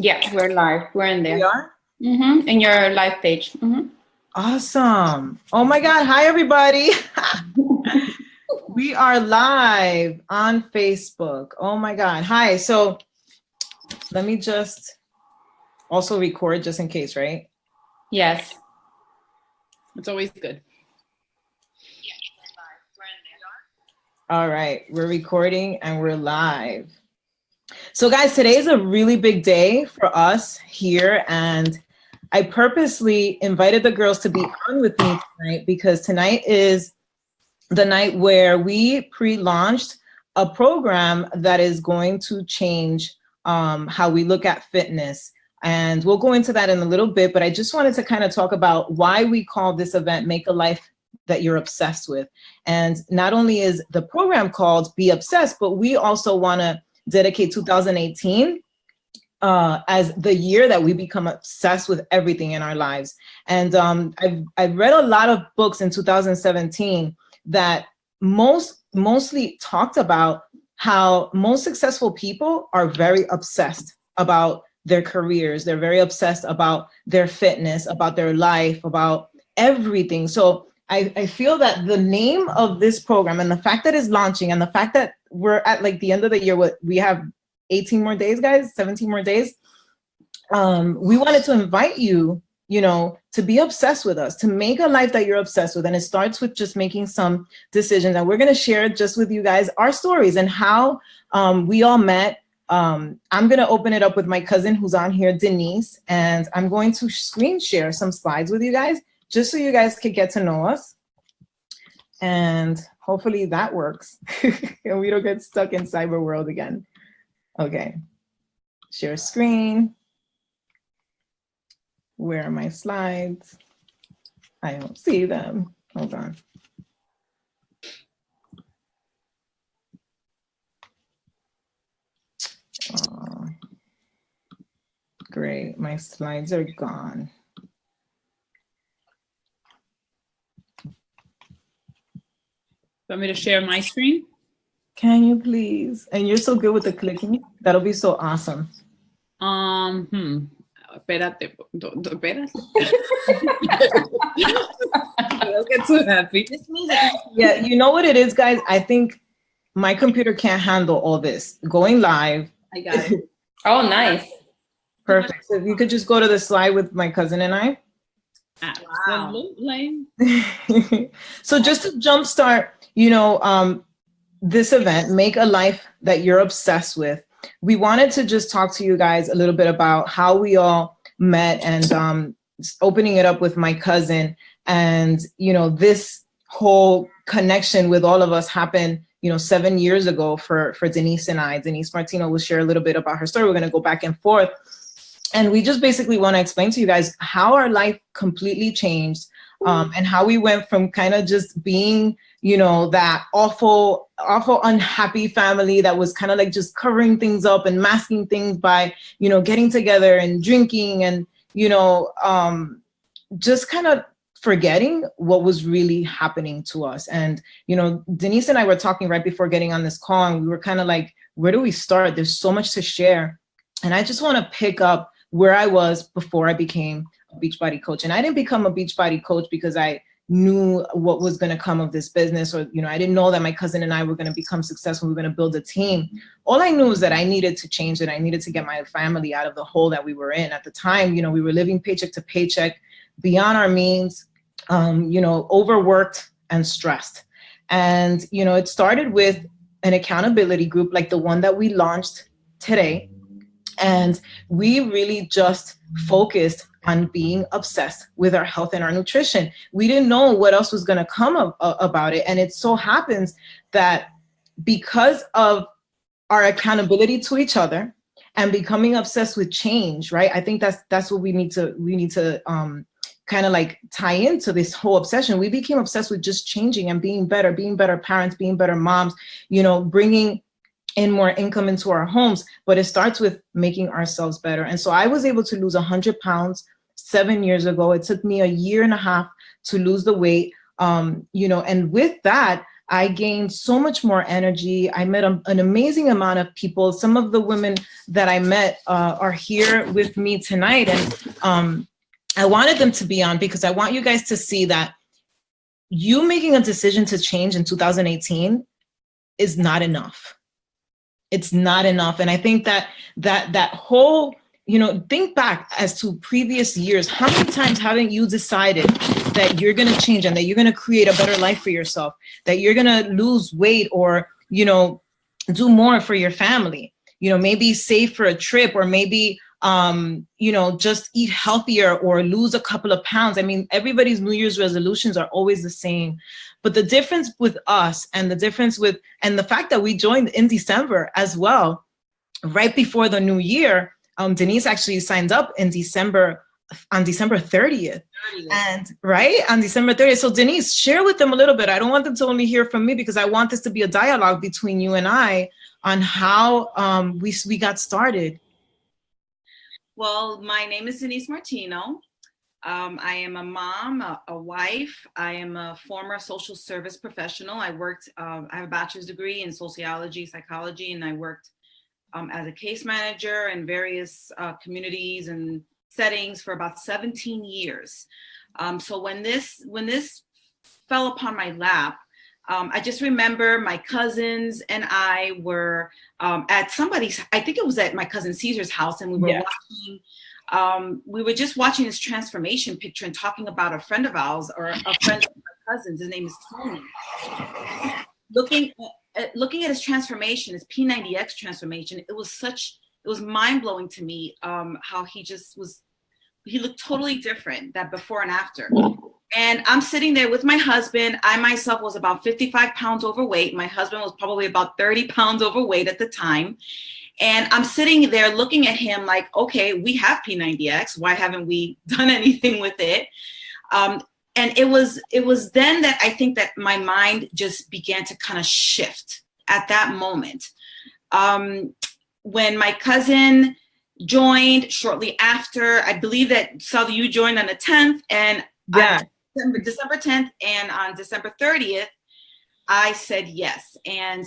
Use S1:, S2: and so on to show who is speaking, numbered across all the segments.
S1: Yeah, we're live. We're in
S2: We
S1: there.
S2: are?
S1: In your live page.
S2: Awesome. Oh my God. Hi, everybody. We are live on Facebook. Oh my God. Hi. So let me just also record just in case, right?
S1: Yes. It's always good.
S2: All right. We're recording and we're live. So guys, today is a really big day for us here. And I purposely invited the girls to be on with me tonight because tonight is the night where we pre-launched a program that is going to change how we look at fitness. And we'll go into that in a little bit, but I just wanted to kind of talk about why we call this event Make a Life That You're Obsessed With. And not only is the program called Be Obsessed, but we also want to dedicate 2018 as the year that we become obsessed with everything in our lives. And I've read a lot of books in 2017 that mostly talked about how most successful people are very obsessed about their careers. They're very obsessed about their fitness, about their life, about everything. So I feel that the name of this program and the fact that it's launching and the fact that we're at like the end of the year, we have 18 more days, guys, 17 more days. We wanted to invite you, to be obsessed with us, to make a life that you're obsessed with. And it starts with just making some decisions. And we're going to share just with you guys our stories and how we all met. I'm going to open it up with my cousin who's on here, Denise, and I'm going to screen share some slides with you guys just so you guys can get to know us. And hopefully that works and we don't get stuck in cyber world again. Okay, share screen. Where are my slides? I don't see them. Hold on. Oh, great, my slides are gone.
S1: Want me to share my screen?
S2: Can you please? And you're so good with the clicking. That'll be so awesome.
S1: Espérate. Espérate. I'll get too happy.
S2: This means that, yeah, you know what it is, guys? I think my computer can't handle all this. Going live.
S1: I got it. Oh, nice.
S2: Perfect. So if you could just go to the slide with my cousin and I.
S1: Absolutely.
S2: So just to jumpstart, this event, Make a Life That You're Obsessed With, we wanted to just talk to you guys a little bit about how we all met and opening it up with my cousin. And, this whole connection with all of us happened, 7 years ago for Denise and I. Denise Martino will share a little bit about her story. We're going to go back and forth. And we just basically want to explain to you guys how our life completely changed and how we went from kind of just being, that awful, unhappy family that was kind of like just covering things up and masking things by, getting together and drinking and, just kind of forgetting what was really happening to us. And, Denise and I were talking right before getting on this call, and we were kind of like, where do we start? There's so much to share. And I just want to pick up where I was before I became a Beachbody coach. And I didn't become a Beachbody coach because I knew what was going to come of this business, or, I didn't know that my cousin and I were going to become successful. We were going to build a team. All I knew was that I needed to change it. I needed to get my family out of the hole that we were in. At the time, we were living paycheck to paycheck, beyond our means, overworked and stressed. And, it started with an accountability group like the one that we launched today. And we really just focused on being obsessed with our health and our nutrition. We didn't know what else was going to come about it. And it so happens that because of our accountability to each other and becoming obsessed with change, right? I think that's what we need to kind of like tie into this whole obsession. We became obsessed with just changing and being better parents, being better moms, bringing in more income into our homes, but it starts with making ourselves better. And so I was able to lose 100 pounds 7 years ago. It took me a year and a half to lose the weight, and with that, I gained so much more energy. I met an amazing amount of people. Some of the women that I met are here with me tonight. And I wanted them to be on because I want you guys to see that you making a decision to change in 2018 is not enough. It's not enough. And I think that whole, think back as to previous years. How many times haven't you decided that you're going to change and that you're going to create a better life for yourself, that you're going to lose weight or, do more for your family, maybe save for a trip or maybe, just eat healthier or lose a couple of pounds. I mean, everybody's New Year's resolutions are always the same. But the difference with us and the fact that we joined in December as well, right before the new year, Denise actually signed up in December, on December 30th. And right on December 30th. So Denise, share with them a little bit. I don't want them to only hear from me because I want this to be a dialogue between you and I on how we got started.
S3: Well, my name is Denise Martino. I am a mom, a wife. I am a former social service professional. I have a bachelor's degree in sociology, psychology, and I worked as a case manager in various communities and settings for about 17 years. So when this fell upon my lap, I just remember my cousins and I were at I think it was at my cousin Caesar's house, and we were watching, we were just watching this transformation picture and talking about a friend of ours, or a friend of my cousins. His name is Tony. Looking at his transformation, his P90X transformation, it was mind-blowing to me how he looked totally different, that before and after. And I'm sitting there with my husband. I myself was about 55 pounds overweight. My husband was probably about 30 pounds overweight at the time. And I'm sitting there looking at him like, okay, we have P90X. Why haven't we done anything with it? And it was then that I think that my mind just began to kind of shift at that moment. When my cousin joined shortly after, I believe that Sally, you joined on the 10th, and December 10th, and on December 30th, I said yes. And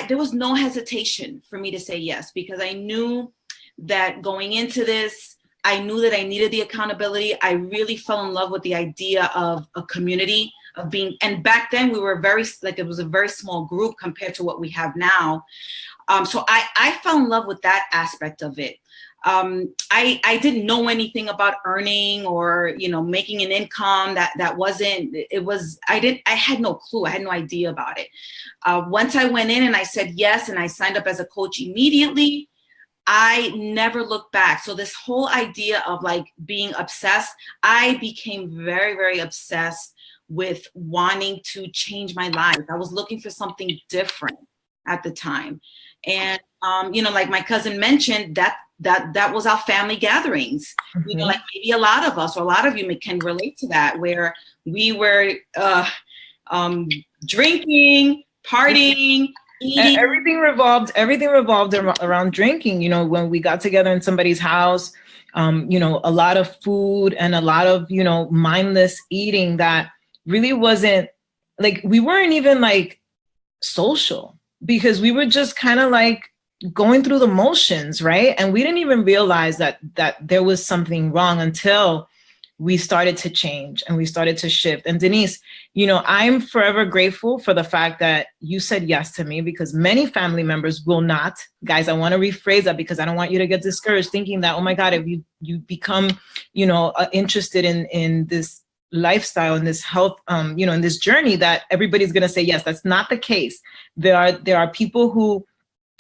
S3: there was no hesitation for me to say yes, because I knew that going into this, I knew that I needed the accountability. I really fell in love with the idea of a community, of being, and back then we were it was a very small group compared to what we have now. So I fell in love with that aspect of it. I didn't know anything about earning or, making an income. I had no clue. I had no idea about it. Once I went in and I said yes, and I signed up as a coach immediately, I never looked back. So this whole idea of like being obsessed, I became very, very obsessed with wanting to change my life. I was looking for something different at the time. And, like my cousin mentioned, that was our family gatherings.
S2: Mm-hmm.
S3: Like maybe a lot of us, or a lot of you can relate to that, where we were drinking, partying, eating.
S2: Everything revolved around drinking. When we got together in somebody's house, a lot of food and a lot of, mindless eating that really wasn't like, we weren't even like social, because we were just kind of like going through the motions, right? And we didn't even realize that there was something wrong until we started to change and we started to shift. And Denise, I'm forever grateful for the fact that you said yes to me, because many family members will not. Guys, I want to rephrase that, because I don't want you to get discouraged thinking that, oh my God, if you become, interested in this lifestyle and this health, in this journey, that everybody's going to say yes. That's not the case. There are people who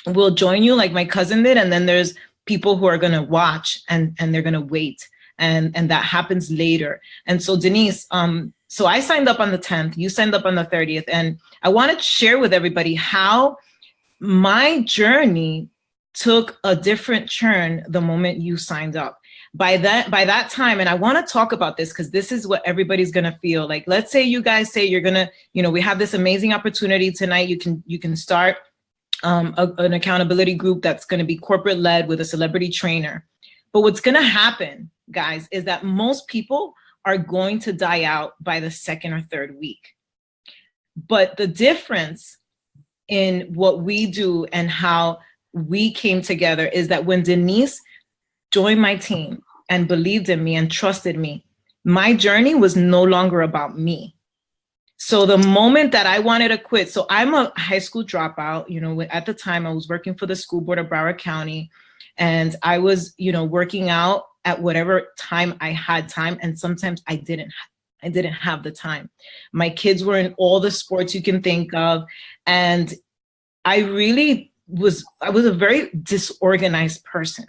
S2: will join you, like my cousin did, and then there's people who are going to watch and they're going to wait, and that happens later. And so Denise, so I signed up on the 10th, you signed up on the 30th, and I want to share with everybody how my journey took a different turn the moment you signed up. By that time, and I want to talk about this because this is what everybody's going to feel like. Let's say you guys say you're going to, we have this amazing opportunity tonight. You can start an accountability group that's going to be corporate led with a celebrity trainer. But what's going to happen, guys, is that most people are going to die out by the second or third week. But the difference in what we do and how we came together is that when Denise joined my team and believed in me and trusted me, my journey was no longer about me. So the moment that I wanted to quit, so I'm a high school dropout, you know, at the time I was working for the school board of Broward County, and I was, you know, working out at whatever time I had time. And sometimes I didn't have the time. My kids were in all the sports you can think of. And I was a very disorganized person.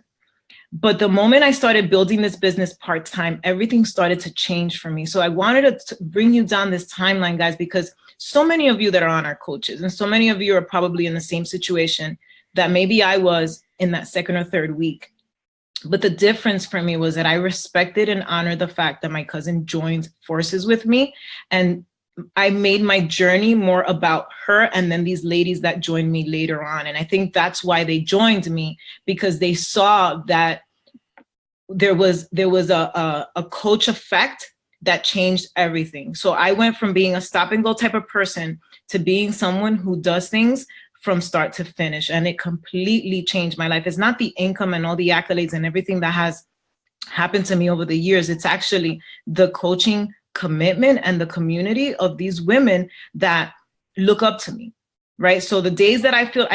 S2: But the moment I started building this business part-time, everything started to change for me. So I wanted to bring you down this timeline, guys, because so many of you that are on our coaches, and so many of you are probably in the same situation that maybe I was in that second or third week. But the difference for me was that I respected and honored the fact that my cousin joined forces with me. And I made my journey more about her and then these ladies that joined me later on. And I think that's why they joined me, because they saw that there was a coach effect that changed everything. So I went from being a stop and go type of person to being someone who does things from start to finish. And it completely changed my life. It's not the income and all the accolades and everything that has happened to me over the years. It's actually the coaching commitment and the community of these women that look up to me, right? So the days that I feel,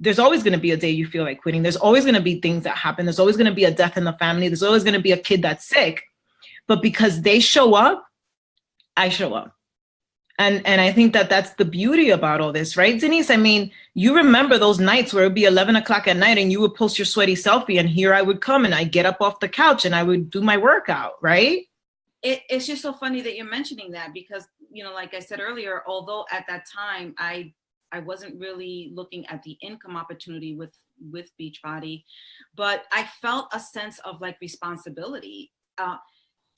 S2: there's always going to be a day you feel like quitting. There's always going to be things that happen. There's always going to be a death in the family. There's always going to be a kid that's sick. But because they show up, I show up. And I think that that's the beauty about all this, right, Denise? I mean, you remember those nights where it'd be 11 o'clock at night and you would post your sweaty selfie, and here I would come and I get up off the couch and I would do my workout, right?
S3: It's just so funny that you're mentioning that, because, you know, like I said earlier, although at that time I wasn't really looking at the income opportunity with Beachbody, but I felt a sense of like responsibility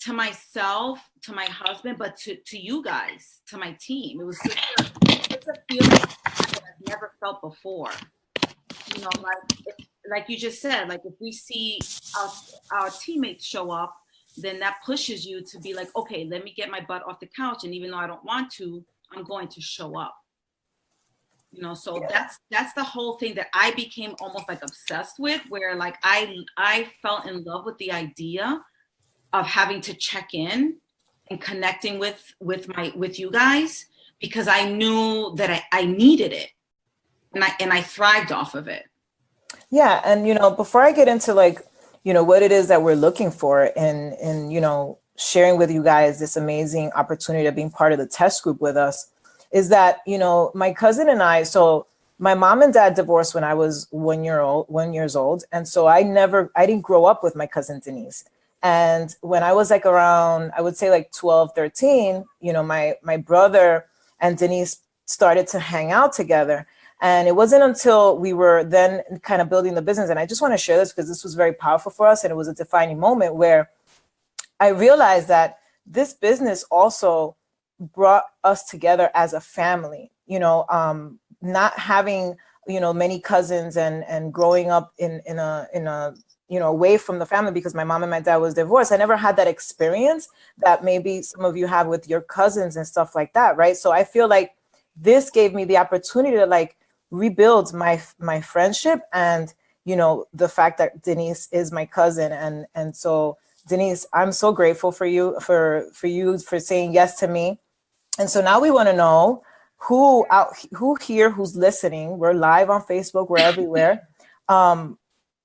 S3: to myself, to my husband, but to you guys, to my team. It was just a feeling that I've never felt before. You know, like you just said, like if we see our teammates show up, then that pushes you to be like, okay, let me get my butt off the couch. And even though I don't want to, I'm going to show up. You know, so yeah. That's the whole thing that I became almost like obsessed with, where like I fell in love with the idea of having to check in and connecting with you guys, because I knew that I needed it, and I thrived off of it.
S2: Yeah, and you know, before I get into like, you know, what it is that we're looking for and you know, sharing with you guys this amazing opportunity of being part of the test group with us, is that, you know, my cousin and I, so my mom and dad divorced when I was 1 years old. And so I didn't grow up with my cousin Denise. And when I was like around, I would say like 12, 13, you know, my brother and Denise started to hang out together. And it wasn't until we were then kind of building the business. And I just want to share this because this was very powerful for us. And it was a defining moment where I realized that this business also brought us together as a family, you know, not having, you know, many cousins and growing up in a you know, away from the family because my mom and my dad was divorced. I never had that experience that maybe some of you have with your cousins and stuff like that, right? So I feel like this gave me the opportunity to like rebuild my friendship and, you know, the fact that Denise is my cousin. And so Denise, I'm so grateful for you, for saying yes to me. And so now we want to know who here, who's listening, we're live on Facebook, we're everywhere,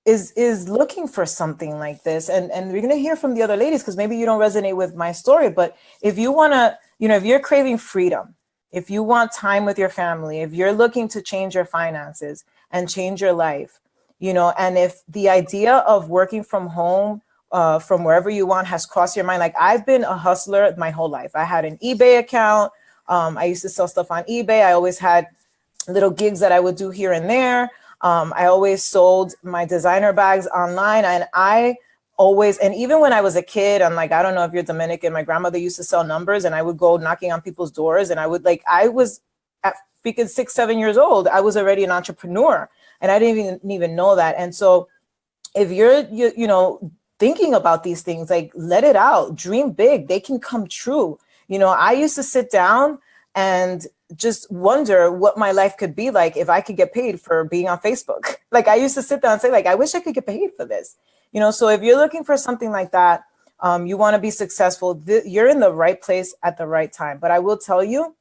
S2: is looking for something like this. And we're going to hear from the other ladies, because maybe you don't resonate with my story, but if you want to, you know, if you're craving freedom, if you want time with your family, if you're looking to change your finances and change your life, you know, and if the idea of working from home, from wherever you want has crossed your mind, like I've been a hustler my whole life. I had an eBay account. I used to sell stuff on eBay. I always had little gigs that I would do here and there. I always sold my designer bags online, and and even when I was a kid, I'm like, I don't know if you're Dominican, my grandmother used to sell numbers, and I would go knocking on people's doors, and I was at freaking 6, 7 years old, I was already an entrepreneur, and I didn't even know that. And so if you're you know, thinking about these things, like let it out, dream big, they can come true. You know, I used to sit down and just wonder what my life could be like if I could get paid for being on Facebook. Like I used to sit down and say, like, I wish I could get paid for this. You know, so if you're looking for something like that, you want to be successful, you're in the right place at the right time. But I will tell you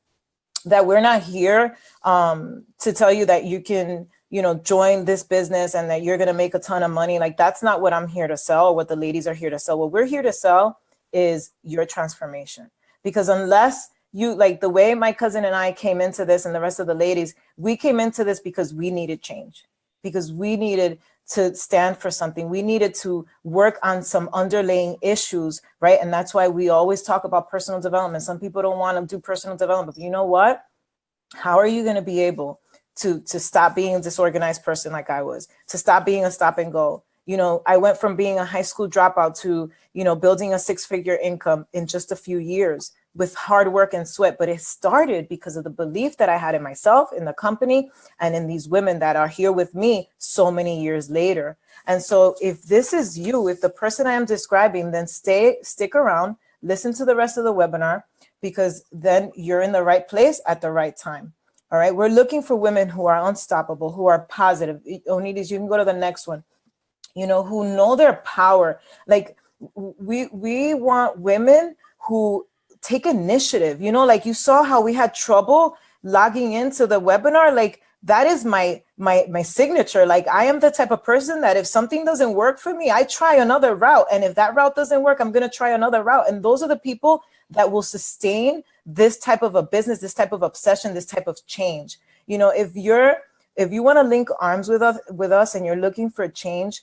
S2: that we're not here to tell you that you can, you know, join this business and that you're going to make a ton of money. Like, that's not what I'm here to sell, or what the ladies are here to sell. What we're here to sell is your transformation. Because unless you, like the way my cousin and I came into this, and the rest of the ladies, we came into this because we needed change, because we needed to stand for something. We needed to work on some underlying issues, right? And that's why we always talk about personal development. Some people don't want to do personal development, but you know what? How are you going to be able to stop being a disorganized person like I was, to stop being a stop and go? You know, I went from being a high school dropout to, you know, building a 6-figure income in just a few years with hard work and sweat. But it started because of the belief that I had in myself, in the company, and in these women that are here with me so many years later. And so if this is you, if the person I am describing, then stick around, listen to the rest of the webinar, because then you're in the right place at the right time. All right. We're looking for women who are unstoppable, who are positive. Onidis, you can go to the next one. You know, who know their power. Like we want women who take initiative. You know, like you saw how we had trouble logging into the webinar. Like that is my signature. Like I am the type of person that if something doesn't work for me, I try another route. And if that route doesn't work, I'm going to try another route. And those are the people that will sustain this type of a business, this type of obsession, this type of change. You know, if you want to link arms with us and you're looking for change,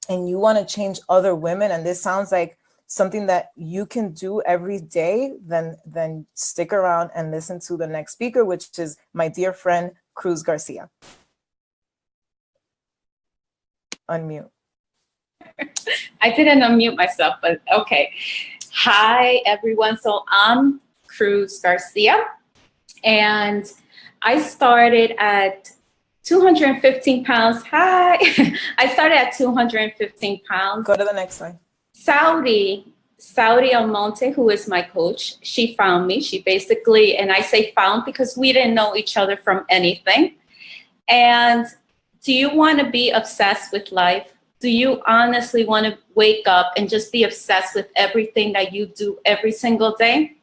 S2: and you want to change other women, and this sounds like something that you can do every day, then stick around and listen to the next speaker, which is my dear friend, Cruz Garcia. Unmute.
S1: I didn't unmute myself, but okay. Hi, everyone. So I'm Cruz Garcia, and I started at 215 pounds. Hi. I started at 215 pounds.
S2: Go to the next slide.
S1: Saudi Almonte, who is my coach, she found me. She basically, and I say found because we didn't know each other from anything. And do you want to be obsessed with life? Do you honestly want to wake up and just be obsessed with everything that you do every single day?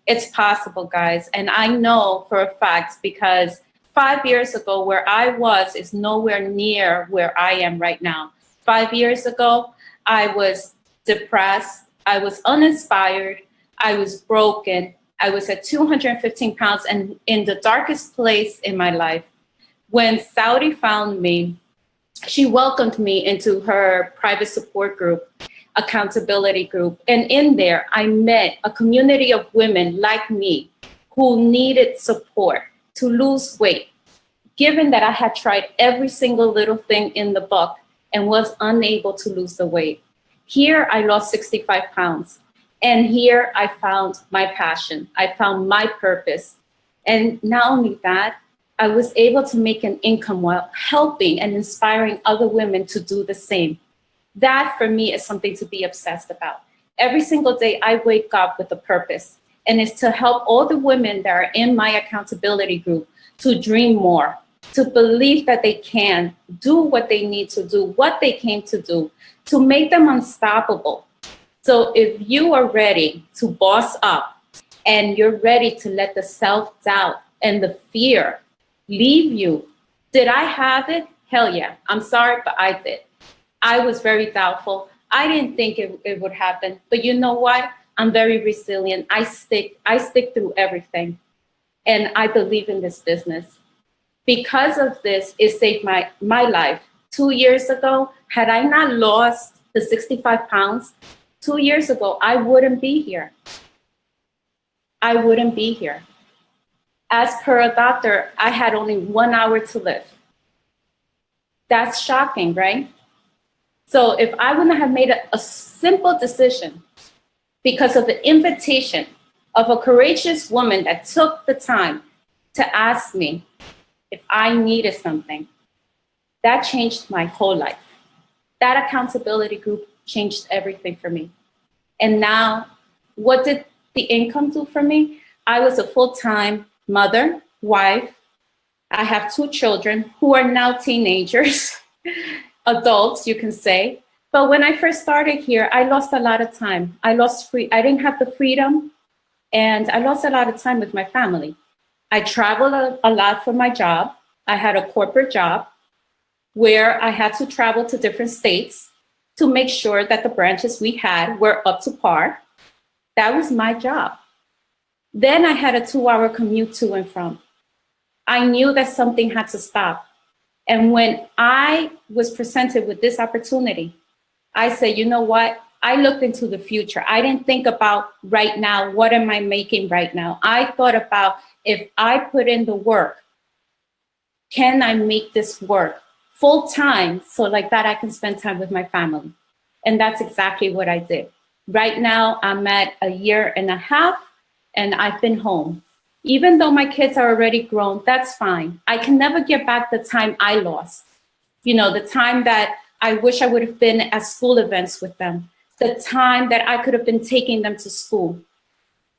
S1: It's possible, guys. And I know for a fact, because 5 years ago, where I was is nowhere near where I am right now. 5 years ago, I was depressed. I was uninspired. I was broken. I was at 215 pounds and in the darkest place in my life. When Saudi found me, she welcomed me into her private support group, accountability group. And in there, I met a community of women like me who needed support to lose weight, given that I had tried every single little thing in the book and was unable to lose the weight. Here, I lost 65 pounds. And here I found my passion. I found my purpose. And not only that, I was able to make an income while helping and inspiring other women to do the same. That for me is something to be obsessed about. Every single day I wake up with a purpose, and it's to help all the women that are in my accountability group to dream more, to believe that they can do what they need to do, what they came to do, to make them unstoppable. So if you are ready to boss up and you're ready to let the self-doubt and the fear leave you, did I have it? Hell yeah. I'm sorry, but I did. I was very doubtful. I didn't think it would happen. But you know what? I'm very resilient. I stick through everything. And I believe in this business. Because of this, it saved my life. 2 years ago, had I not lost the 65 pounds, 2 years ago, I wouldn't be here. I wouldn't be here. As per a doctor, I had only 1 hour to live. That's shocking, right? So if I wouldn't have made a simple decision because of the invitation of a courageous woman that took the time to ask me if I needed something, that changed my whole life. That accountability group changed everything for me. And now, what did the income do for me? I was a full-time mother. wife. I have 2 children who are now teenagers, adults, you can say. But when I first started here, I lost a lot of time. I didn't have the freedom, and I lost a lot of time with my family. I traveled a lot for my job. I had a corporate job where I had to travel to different states to make sure that the branches we had were up to par. That was my job. Then I had a 2-hour commute to and from. I knew that something had to stop. And when I was presented with this opportunity, I said, you know what? I looked into the future. I didn't think about right now, what am I making right now? I thought about, if I put in the work, can I make this work full time, so like that I can spend time with my family? And that's exactly what I did. Right now, I'm at 1.5 years, and I've been home. Even though my kids are already grown, that's fine. I can never get back the time I lost. You know, the time that I wish I would have been at school events with them, the time that I could have been taking them to school,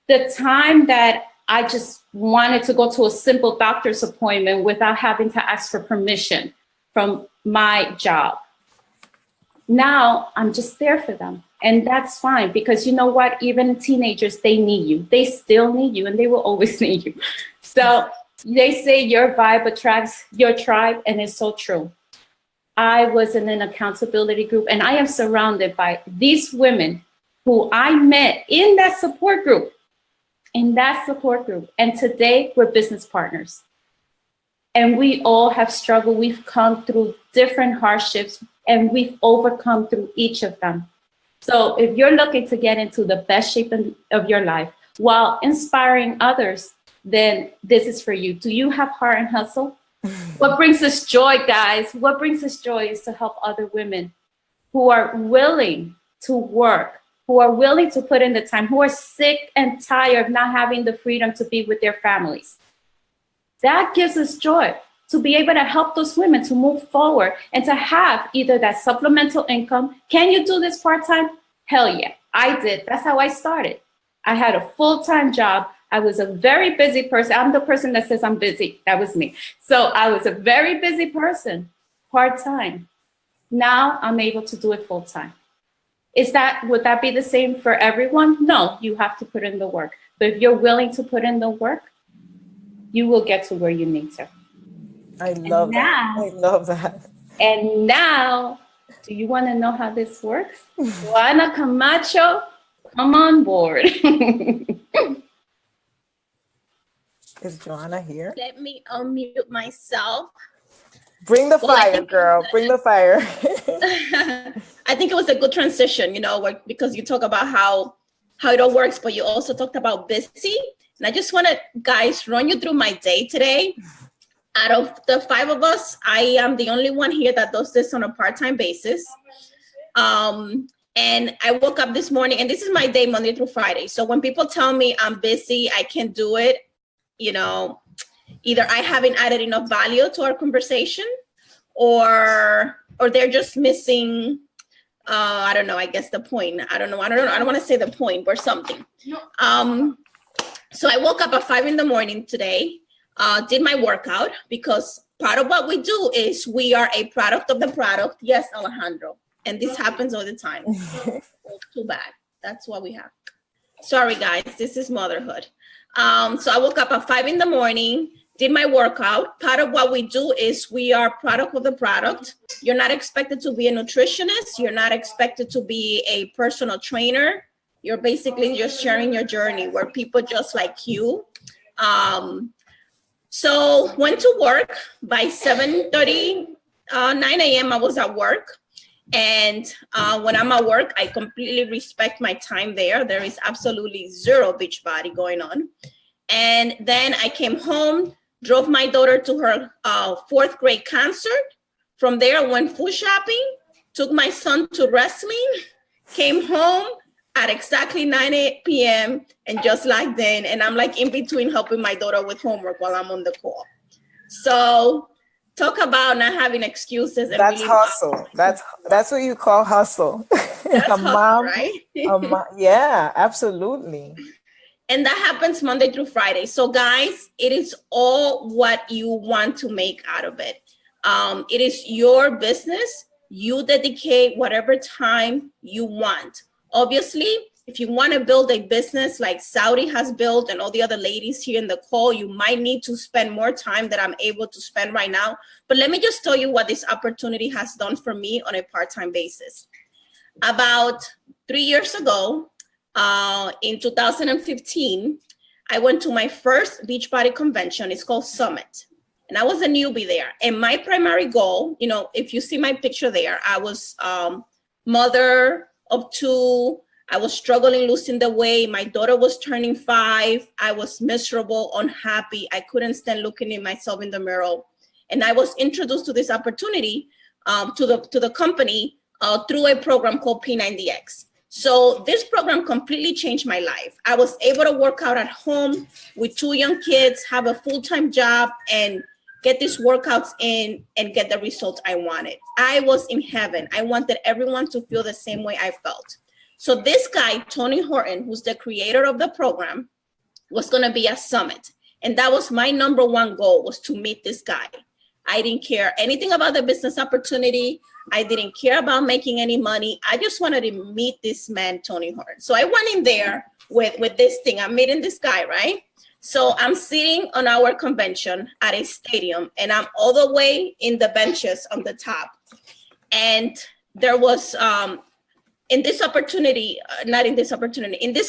S1: the time that I just wanted to go to a simple doctor's appointment without having to ask for permission from my job. Now I'm just there for them. And that's fine, because you know what? Even teenagers, they need you. They still need you, and they will always need you. So they say your vibe attracts your tribe, and it's so true. I was in an accountability group, and I am surrounded by these women who I met in that support group. And today we're business partners. And we all have struggled. We've come through different hardships, and we've overcome through each of them. So if you're looking to get into the best shape of your life while inspiring others, then this is for you. Do you have heart and hustle? What brings us joy, guys? What brings us joy is to help other women who are willing to work, who are willing to put in the time, who are sick and tired of not having the freedom to be with their families. That gives us joy, to be able to help those women to move forward and to have either that supplemental income. Can you do this part-time? Hell yeah, I did. That's how I started. I had a full-time job. I was a very busy person. I'm the person that says I'm busy. That was me. So I was a very busy person, part-time. Now I'm able to do it full-time. Would that be the same for everyone? No, you have to put in the work. But if you're willing to put in the work, you will get to where you need to.
S2: I love that.
S1: And now, do you want to know how this works? Joanna Camacho, come on board.
S2: Is Joanna here?
S4: Let me unmute myself.
S2: Bring the fire, girl. Bring the fire.
S4: I think it was a good transition, because you talk about how it all works, but you also talked about busy. And I just want to, guys, run you through my day today. Out of the 5 of us, I am the only one here that does this on a part-time basis. And I woke up this morning, and this is my day, Monday through Friday. So when people tell me I'm busy, I can't do it, either I haven't added enough value to our conversation, or they're just missing, I don't know, I guess the point. I don't want to say the point, or something. So I woke up at 5 a.m. today, did my workout, because part of what we do is we are a product of the product. Yes, Alejandro. And this happens all the time. Too bad. That's what we have. Sorry, guys. This is motherhood. So I woke up at 5 a.m, did my workout. Part of what we do is we are product of the product. You're not expected to be a nutritionist. You're not expected to be a personal trainer. You're basically just sharing your journey, where people just like you. So went to work by 7:30, 9 a.m. I was at work. And when I'm at work, I completely respect my time there. There is absolutely zero beach body going on. And then I came home, drove my daughter to her 4th grade concert. From there, went food shopping, took my son to wrestling, came home at exactly 9 p.m. and just like then, and I'm like in between helping my daughter with homework while I'm on the call. So talk about not having excuses. And
S2: that's really hustle. That's what you call hustle.
S4: That's hustle, right?
S2: Yeah, absolutely.
S4: And that happens Monday through Friday. So guys, it is all what you want to make out of it. It is your business. You dedicate whatever time you want. Obviously, if you want to build a business like Saudi has built and all the other ladies here in the call, you might need to spend more time than I'm able to spend right now. But let me just tell you what this opportunity has done for me on a part-time basis. About 3 years ago, in 2015, I went to my first Beachbody convention. It's called Summit. And I was a newbie there. And my primary goal, you know, if you see my picture there, I was mother of 2. I was struggling losing the weight. My daughter was turning 5. I was miserable, unhappy. I couldn't stand looking at myself in the mirror. And I was introduced to this opportunity to the company through a program called P90X. So this program completely changed my life. I was able to work out at home with 2 young kids, have a full-time job, and get these workouts in and get the results I wanted. I was in heaven. I wanted everyone to feel the same way I felt. So this guy, Tony Horton, who's the creator of the program, was going to be at Summit. And that was my number one goal, was to meet this guy. I didn't care anything about the business opportunity. I didn't care about making any money. I just wanted to meet this man, Tony Horton. So I went in there with this thing. I'm meeting this guy, right? So I'm sitting on our convention at a stadium, and I'm all the way in the benches on the top. And there was, in this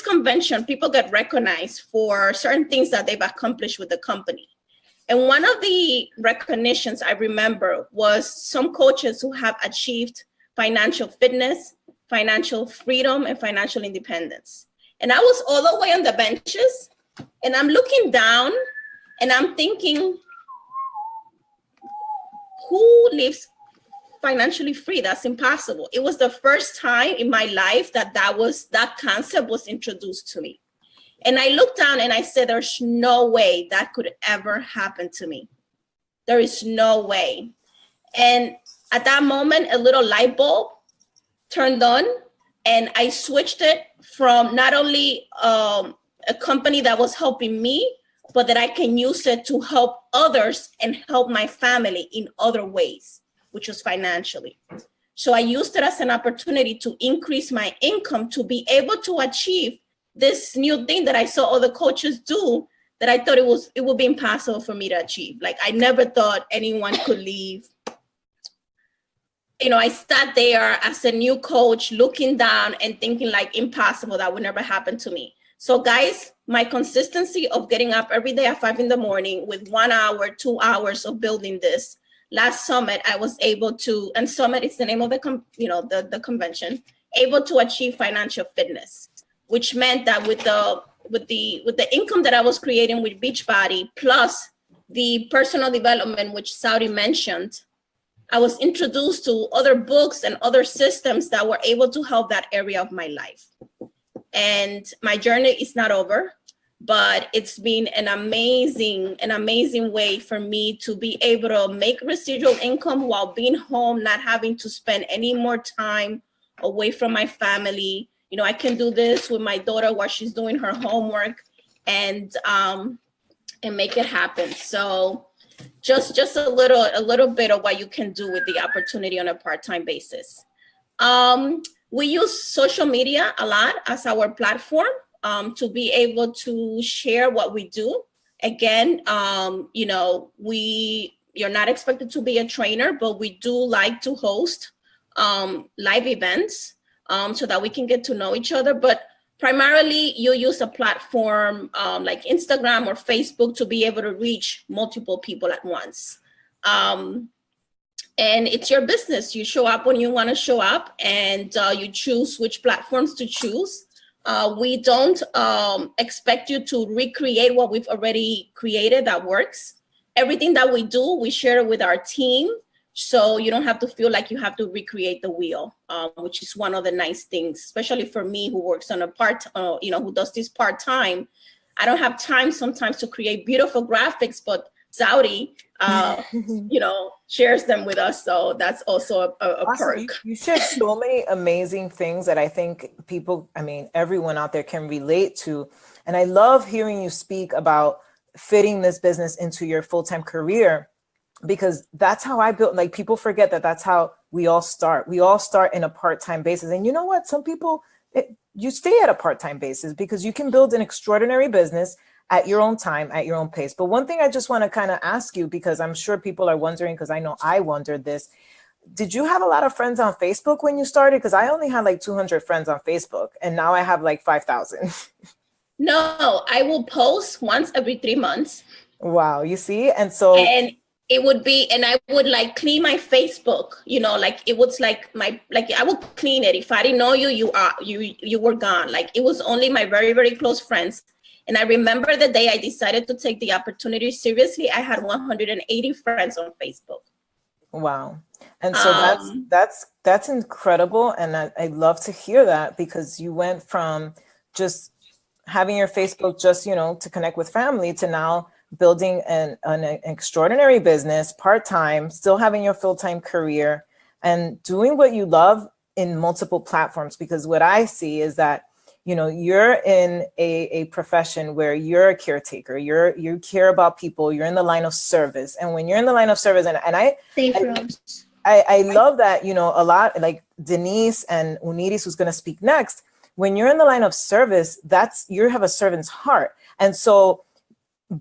S4: convention, people get recognized for certain things that they've accomplished with the company. And one of the recognitions I remember was some coaches who have achieved financial fitness, financial freedom, and financial independence. And I was all the way on the benches, and I'm looking down, and I'm thinking, who lives financially free? That's impossible. It was the first time in my life that concept was introduced to me. And I looked down and I said, there's no way that could ever happen to me. There is no way. And at that moment, a little light bulb turned on, and I switched it from not only a company that was helping me, but that I can use it to help others and help my family in other ways, which was financially. So I used it as an opportunity to increase my income, to be able to achieve this new thing that I saw other coaches do, that I thought it would be impossible for me to achieve. Like, I never thought anyone could leave. You know, I sat there as a new coach looking down and thinking like, impossible, that would never happen to me. So guys, my consistency of getting up every day at 5 a.m. with 1 hour, 2 hours of building this. Last Summit, I was able to, and Summit is the name of the convention, able to achieve financial fitness, which meant that with the income that I was creating with Beachbody, plus the personal development, which Saudi mentioned, I was introduced to other books and other systems that were able to help that area of my life. And my journey is not over, but it's been an amazing way for me to be able to make residual income while being home, not having to spend any more time away from my family. You know, I can do this with my daughter while she's doing her homework, and make it happen. So just a little bit of what you can do with the opportunity on a part-time basis. We use social media a lot as our platform to be able to share what we do. Again, you're not expected to be a trainer, but we do like to host live events so that we can get to know each other. But primarily, you use a platform like Instagram or Facebook to be able to reach multiple people at once. And it's your business. You show up when you want to show up, and you choose which platforms to choose. We don't expect you to recreate what we've already created that works. Everything that we do, we share it with our team, so you don't have to feel like you have to recreate the wheel, which is one of the nice things, especially for me who works on who does this part-time. I don't have time sometimes to create beautiful graphics, but Saudi, shares them with us. So that's also a
S2: Awesome.
S4: perk.
S2: You shared so many amazing things that I think people, I mean, everyone out there can relate to. And I love hearing you speak about fitting this business into your full-time career, because that's how I built, like, people forget that that's how we all start. We all start in a part-time basis. And you know what? Some people, you stay at a part-time basis because you can build an extraordinary business at your own time, at your own pace. But one thing I just want to kind of ask you, because I'm sure people are wondering, because I know I wondered this, did you have a lot of friends on Facebook when you started? Because I only had like 200 friends on Facebook, and now I have like 5,000.
S4: No, I will post once every 3 months.
S2: Wow, you see? And so...
S4: And it would be, and I would like clean my Facebook, you know, like it was like I would clean it. If I didn't know you, you were gone. Like it was only my very, very close friends. And I remember the day I decided to take the opportunity seriously, I had 180 friends on Facebook.
S2: Wow. And so that's incredible. And I love to hear that, because you went from just having your Facebook just, you know, to connect with family, to now building an extraordinary business part-time, still having your full-time career, and doing what you love in multiple platforms. Because what I see is that, you know, you're in a profession where you're a caretaker, you care about people, you're in the line of service. And when you're in the line of service, and I love that, you know, a lot, like Denise and Uniris, who's going to speak next, when you're in the line of service, you have a servant's heart. And so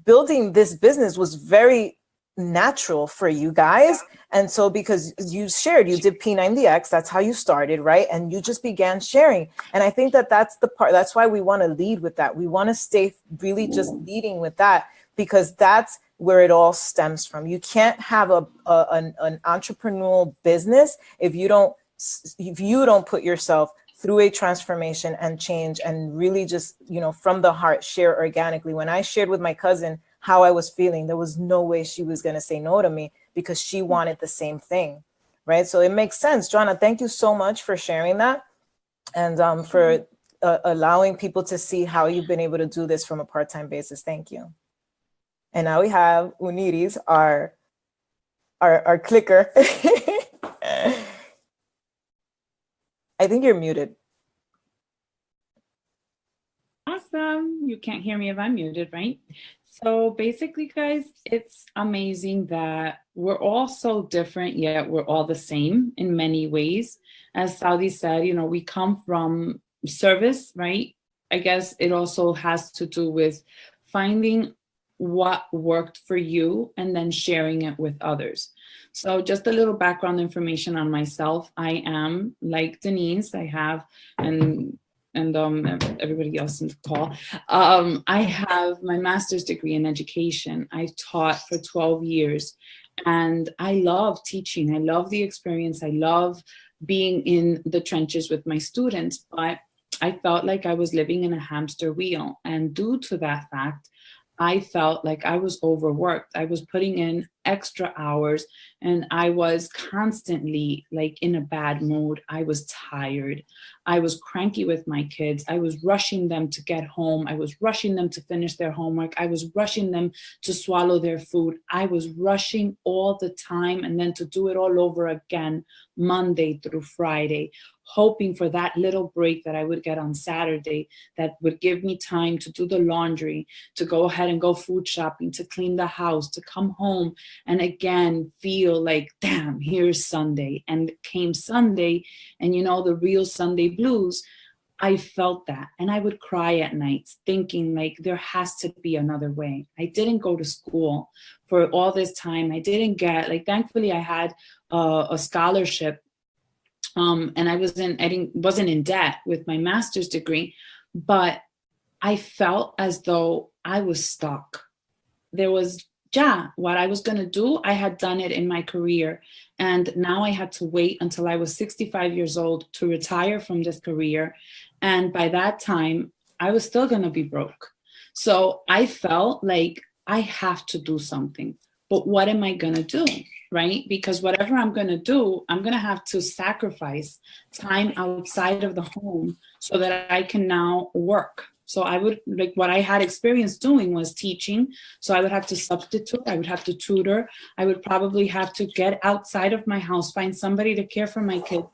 S2: building this business was very natural for you guys. And so because you did P90X, that's how you started, right? And you just began sharing. And I think that's the part, that's why we want to lead with that. We want to stay really just leading with that, because that's where it all stems from. You can't have an entrepreneurial business if you don't put yourself through a transformation and change, and really just, you know, from the heart, share organically. When I shared with my cousin how I was feeling, there was no way she was going to say no to me, because she wanted the same thing, right? So it makes sense. Joanna, thank you so much for sharing that, and for allowing people to see how you've been able to do this from a part-time basis. Thank you. And now we have Uniris, our clicker. I think you're muted.
S5: Awesome. You can't hear me if I'm muted, right? So basically, guys, it's amazing that we're all so different, yet we're all the same in many ways. As Saudi said, you know, we come from service, right? I guess it also has to do with finding what worked for you and then sharing it with others. So just a little background information on myself. I am like Denise. I have, and everybody else in the call. I have my master's degree in education. I've taught for 12 years, and I love teaching. I love the experience. I love being in the trenches with my students, but I felt like I was living in a hamster wheel. And due to that fact, I felt like I was overworked. I was putting in extra hours, and I was constantly like in a bad mood. I was tired. I was cranky with my kids. I was rushing them to get home. I was rushing them to finish their homework. I was rushing them to swallow their food. I was rushing all the time, and then to do it all over again, Monday through Friday, hoping for that little break that I would get on Saturday that would give me time to do the laundry, to go ahead and go food shopping, to clean the house, to come home and again feel like, damn, here's Sunday. And it came Sunday, and you know, the real Sunday blues, I felt that. And I would cry at nights thinking like there has to be another way. I didn't go to school for all this time. I didn't get, like, thankfully I had a scholarship, and I wasn't in debt with my master's degree, but I felt as though I was stuck. There was, what I was going to do, I had done it in my career. And now I had to wait until I was 65 years old to retire from this career. And by that time, I was still going to be broke. So I felt like I have to do something. But what am I going to do? Right? Because whatever I'm going to do, I'm going to have to sacrifice time outside of the home so that I can now work. So I would, like, what I had experience doing was teaching. So I would have to substitute, I would have to tutor, I would probably have to get outside of my house, find somebody to care for my kids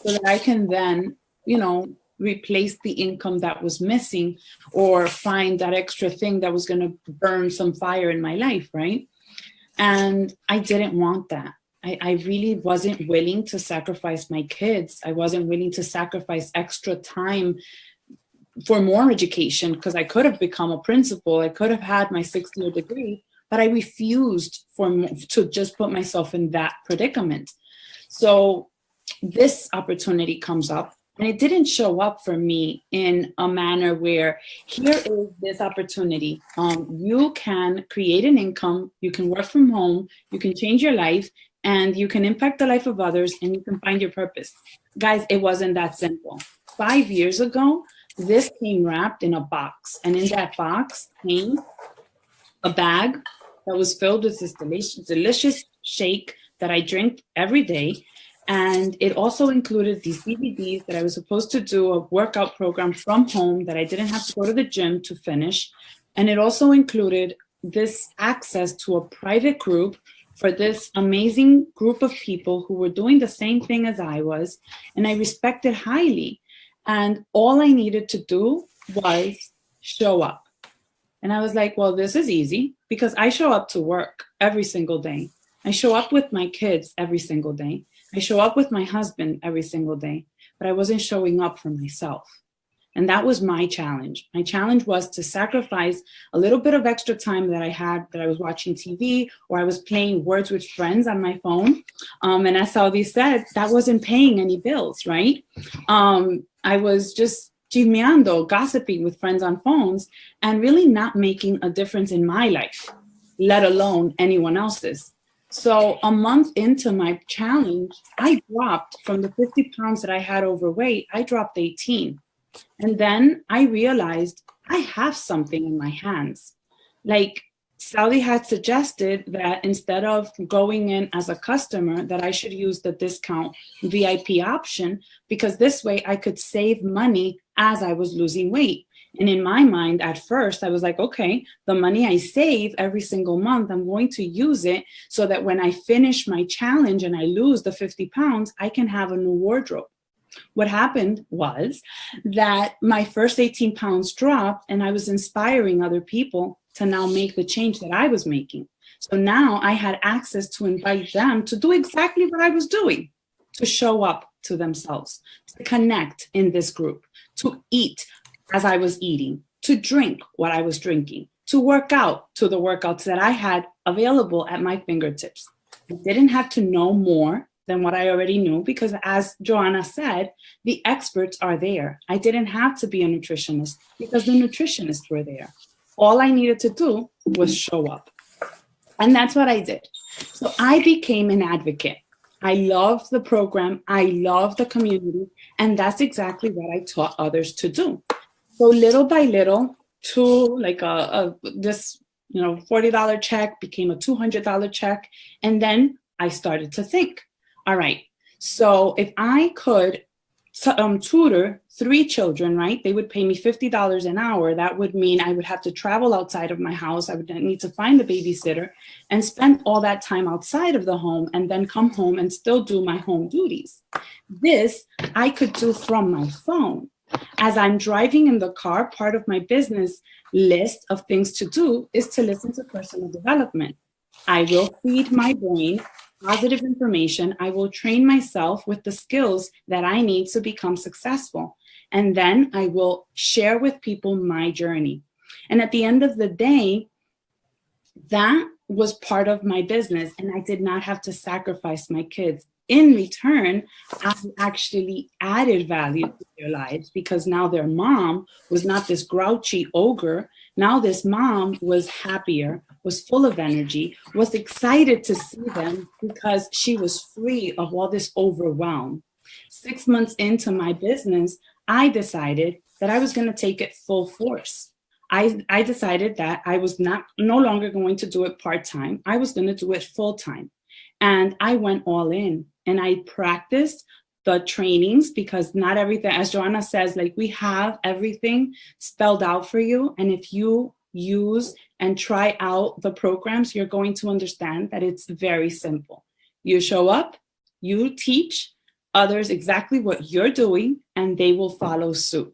S5: so that I can then, you know, replace the income that was missing or find that extra thing that was going to burn some fire in my life, right? And I didn't want that. I really wasn't willing to sacrifice my kids. I wasn't willing to sacrifice extra time for more education because I could have become a principal. I could have had my 6-year degree, but I refused to just put myself in that predicament. So this opportunity comes up, and it didn't show up for me in a manner where here is this opportunity. You can create an income, you can work from home, you can change your life, and you can impact the life of others, and you can find your purpose. Guys, it wasn't that simple. 5 years ago, this came wrapped in a box, and in that box came a bag that was filled with this delicious shake that I drink every day. And it also included these DVDs that I was supposed to do a workout program from home that I didn't have to go to the gym to finish. And it also included this access to a private group for this amazing group of people who were doing the same thing as I was, and I respected highly. And all I needed to do was show up. And I was like, well, this is easy because I show up to work every single day. I show up with my kids every single day. I show up with my husband every single day, but I wasn't showing up for myself. And that was my challenge. My challenge was to sacrifice a little bit of extra time that I had, that I was watching TV or I was playing Words with Friends on my phone. And as Saudi said, that wasn't paying any bills, right? I was just chismeando, gossiping with friends on phones, and really not making a difference in my life, let alone anyone else's. So a month into my challenge, I dropped from the 50 pounds that I had overweight, I dropped 18. And then I realized I have something in my hands. Like Saudi had suggested that instead of going in as a customer, that I should use the discount VIP option, because this way I could save money as I was losing weight. And in my mind, at first, I was like, okay, the money I save every single month, I'm going to use it so that when I finish my challenge and I lose the 50 pounds, I can have a new wardrobe. What happened was that my first 18 pounds dropped, and I was inspiring other people to now make the change that I was making. So now I had access to invite them to do exactly what I was doing, to show up to themselves, to connect in this group, to eat as I was eating, to drink what I was drinking, to work out to the workouts that I had available at my fingertips. I didn't have to know more than what I already knew, because as Joanna said, the experts are there. I didn't have to be a nutritionist because the nutritionists were there. All I needed to do was show up. And that's what I did. So I became an advocate. I love the program. I love the community. And that's exactly what I taught others to do. So little by little, this $40 check became a $200 check. And then I started to think, all right, so if I could tutor 3 children, right, they would pay me $50 an hour. That would mean I would have to travel outside of my house. I would need to find a babysitter and spend all that time outside of the home and then come home and still do my home duties. This I could do from my phone. As I'm driving in the car, part of my business list of things to do is to listen to personal development. I will feed my brain positive information. I will train myself with the skills that I need to become successful. And then I will share with people my journey. And at the end of the day, that was part of my business, and I did not have to sacrifice my kids. In return, I actually added value to their lives, because now their mom was not this grouchy ogre. Now this mom was happier, was full of energy, was excited to see them because she was free of all this overwhelm. 6 months into my business, I decided that I was going to take it full force. I decided that I was no longer going to do it part-time. I was going to do it full-time. And I went all in, and I practiced the trainings, because not everything, as Joanna says, like we have everything spelled out for you. And if you use and try out the programs, you're going to understand that it's very simple. You show up, you teach others exactly what you're doing, and they will follow suit.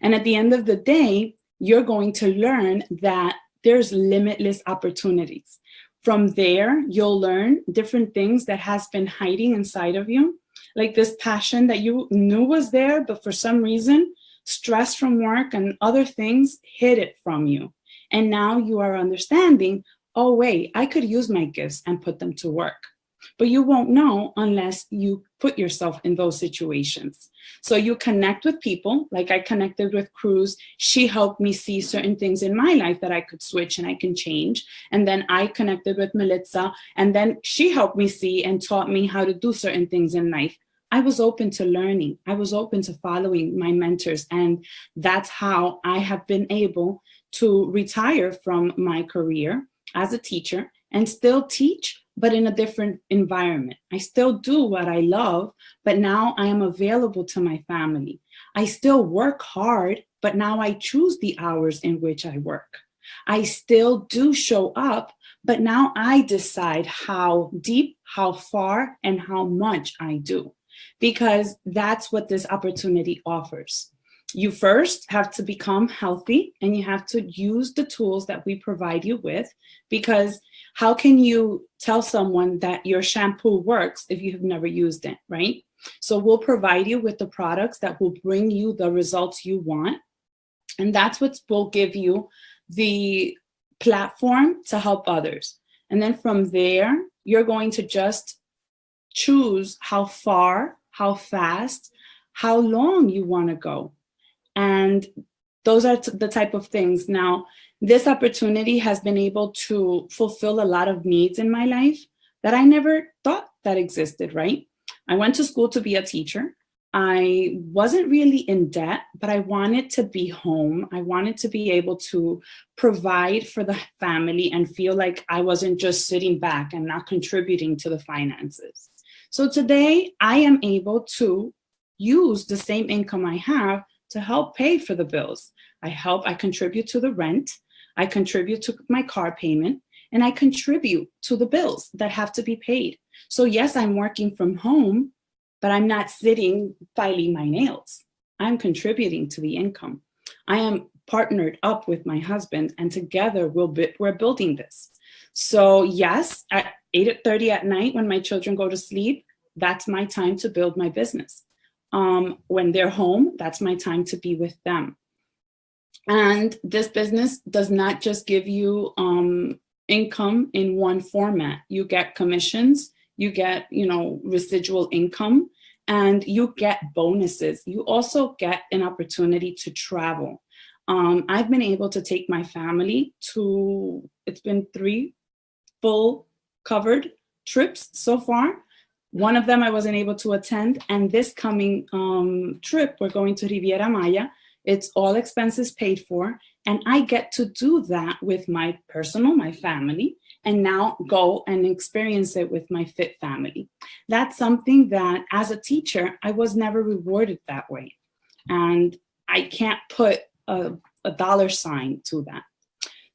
S5: And at the end of the day, you're going to learn that there's limitless opportunities. From there, you'll learn different things that has been hiding inside of you, like this passion that you knew was there, but for some reason, stress from work and other things hid it from you. And now you are understanding, oh, wait, I could use my gifts and put them to work. But you won't know unless you put yourself in those situations. So you connect with people, like I connected with Cruz. She helped me see certain things in my life that I could switch and I can change. And then I connected with Melitza, and then she helped me see and taught me how to do certain things in life. I was open to learning. I was open to following my mentors. And that's how I have been able to retire from my career as a teacher and still teach, but in a different environment. I still do what I love, but now I am available to my family. I still work hard, but now I choose the hours in which I work. I still do show up, but now I decide how deep, how far, and how much I do, because that's what this opportunity offers. You first have to become healthy, and you have to use the tools that we provide you with, because how can you tell someone that your shampoo works if you have never used it, right? So we'll provide you with the products that will bring you the results you want. And that's what will give you the platform to help others. And then from there, you're going to just choose how far, how fast, how long you want to go. And those are the type of things. Now, this opportunity has been able to fulfill a lot of needs in my life that I never thought that existed, right? I went to school to be a teacher. I wasn't really in debt, but I wanted to be home. I wanted to be able to provide for the family and feel like I wasn't just sitting back and not contributing to the finances. So today I am able to use the same income I have to help pay for the bills. I contribute to the rent, I contribute to my car payment, and I contribute to the bills that have to be paid. So yes, I'm working from home, but I'm not sitting filing my nails. I'm contributing to the income. I am partnered up with my husband, and together we're building this. So yes, at 8:30 at night when my children go to sleep, that's my time to build my business. When they're home, that's my time to be with them. And this business does not just give you income in one format. You get commissions, you get, residual income, and you get bonuses. You also get an opportunity to travel. I've been able to take my family to, it's been 3 full covered trips so far. One of them I wasn't able to attend, and this coming trip, we're going to Riviera Maya. It's all expenses paid for, and I get to do that with my family, and now go and experience it with my fit family. That's something that as a teacher, I was never rewarded that way. And I can't put a dollar sign to that.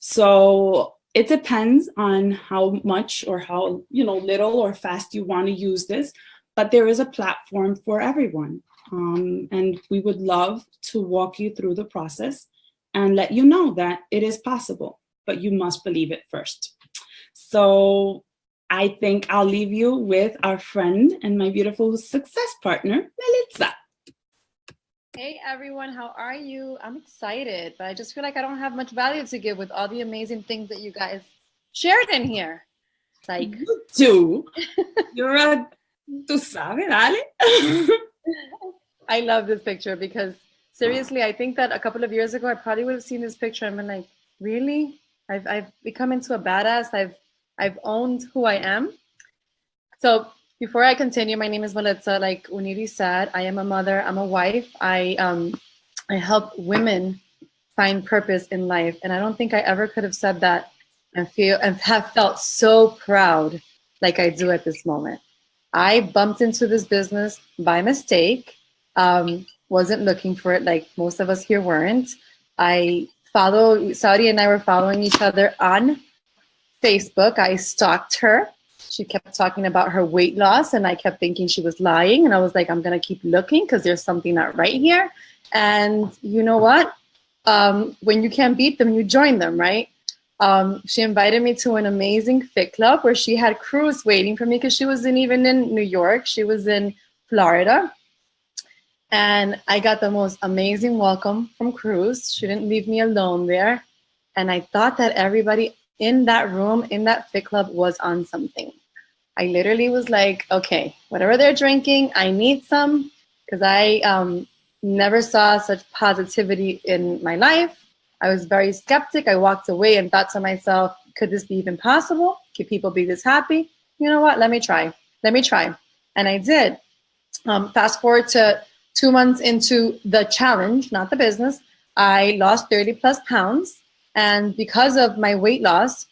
S5: So it depends on how much or how little or fast you want to use this, but there is a platform for everyone. And we would love to walk you through the process and let you know that it is possible, but you must believe it first. So I think I'll leave you with our friend and my beautiful success partner, Melitza.
S6: Hey everyone, how are you? I'm excited, but I just feel like I don't have much value to give with all the amazing things that you guys shared in here. Like
S5: you do. You're a, tú sabes, dale.
S6: I love this picture because seriously, I think that a couple of years ago, I probably would have seen this picture and been like, really? I've become into a badass. I've owned who I am. So before I continue, my name is Melitza. Like Uniri said, I am a mother, I'm a wife. I help women find purpose in life. And I don't think I ever could have said that and have felt so proud like I do at this moment. I bumped into this business by mistake. Wasn't looking for it like most of us here weren't. Saudi and I were following each other on Facebook. I stalked her. She kept talking about her weight loss, and I kept thinking she was lying. And I was like, I'm going to keep looking because there's something not right here. And you know what? When you can't beat them, you join them, right? She invited me to an amazing fit club where she had Cruz waiting for me because she wasn't even in New York. She was in Florida. And I got the most amazing welcome from Cruz. She didn't leave me alone there. And I thought that everybody in that room, in that fit club, was on something. I literally was like, okay, whatever they're drinking, I need some, because I never saw such positivity in my life. I was very skeptic. I walked away and thought to myself, could this be even possible? Could people be this happy? You know what? Let me try. And I did. Fast forward to 2 months into the challenge, not the business, I lost 30 plus pounds. And because of my weight loss,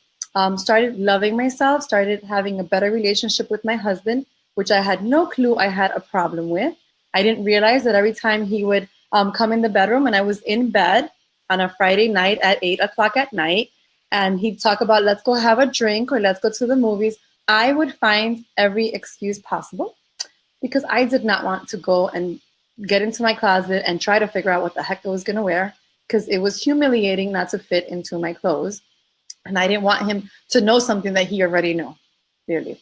S6: started loving myself, started having a better relationship with my husband, which I had no clue I had a problem with. I didn't realize that every time he would come in the bedroom and I was in bed on a Friday night at 8 o'clock at night, and he'd talk about, let's go have a drink or let's go to the movies, I would find every excuse possible because I did not want to go and get into my closet and try to figure out what the heck I was going to wear, because it was humiliating not to fit into my clothes. And I didn't want him to know something that he already knew, clearly.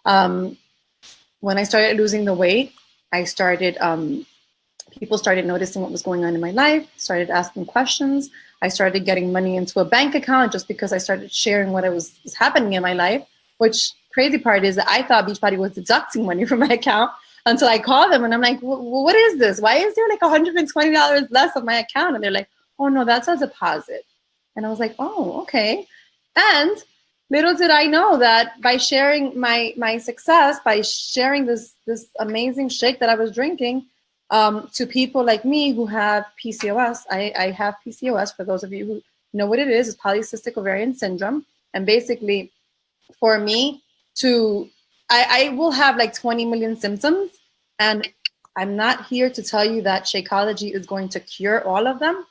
S6: When I started losing the weight, I started, people started noticing what was going on in my life, started asking questions. I started getting money into a bank account just because I started sharing what was happening in my life, which crazy part is that I thought Beachbody was deducting money from my account until I called them and I'm like, what is this? Why is there like $120 less on my account? And they're like, oh no, that's a deposit. And I was like, oh, okay. And little did I know that by sharing my success, by sharing this amazing shake that I was drinking to people like me who have PCOS, I have PCOS, for those of you who know what it is, it's polycystic ovarian syndrome. And basically for me I will have like 20 million symptoms, and I'm not here to tell you that Shakeology is going to cure all of them,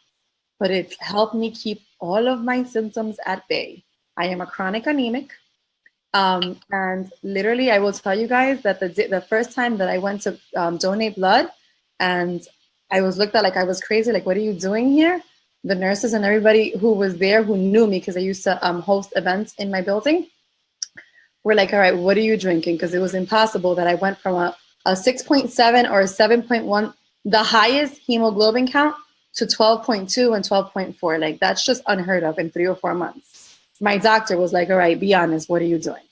S6: but it's helped me keep all of my symptoms at bay. I am a chronic anemic. And literally, I will tell you guys that the first time that I went to donate blood and I was looked at like I was crazy, like, what are you doing here? The nurses and everybody who was there who knew me, because I used to host events in my building, were like, all right, what are you drinking? Because it was impossible that I went from a 6.7 or a 7.1, the highest hemoglobin count, to 12.2 and 12.4. Like, that's just unheard of in 3 or 4 months. My doctor was like, all right, be honest, what are you doing?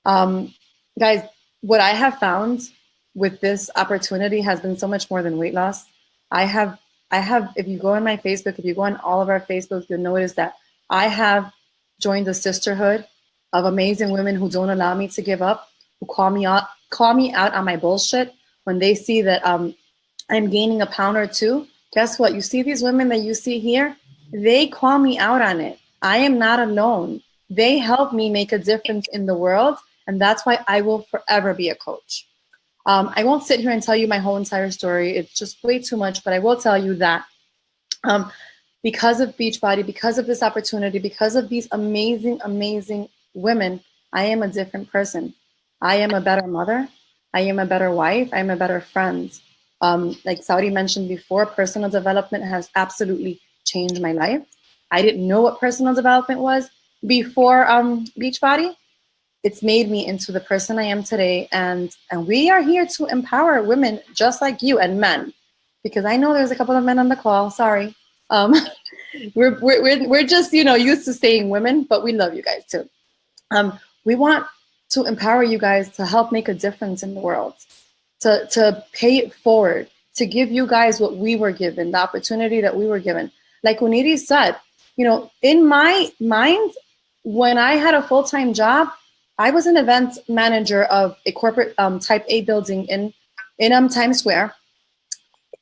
S6: Guys, what I have found with this opportunity has been so much more than weight loss. I have, if you go on my Facebook, if you go on all of our Facebooks, you'll notice that I have joined a sisterhood of amazing women who don't allow me to give up, who call me out on my bullshit when they see that I'm gaining a pound or two. Guess what? You see these women that you see here, they call me out on it. I am not alone. They help me make a difference in the world, and that's why I will forever be a coach. I won't sit here and tell you my whole entire story. It's just way too much, but I will tell you that because of Beachbody, because of this opportunity, because of these amazing, amazing women, I am a different person. I am a better mother. I am a better wife. I am a better friend. Like Saudi mentioned before, personal development has absolutely changed my life. I didn't know what personal development was before Beachbody. It's made me into the person I am today. And we are here to empower women just like you, and men, because I know there's a couple of men on the call. Sorry. We're just, used to saying women, but we love you guys too. We want to empower you guys to help make a difference in the world, to pay it forward, to give you guys what we were given, the opportunity that we were given. Like Uniri said, in my mind, when I had a full-time job, I was an event manager of a corporate type A building in Times Square.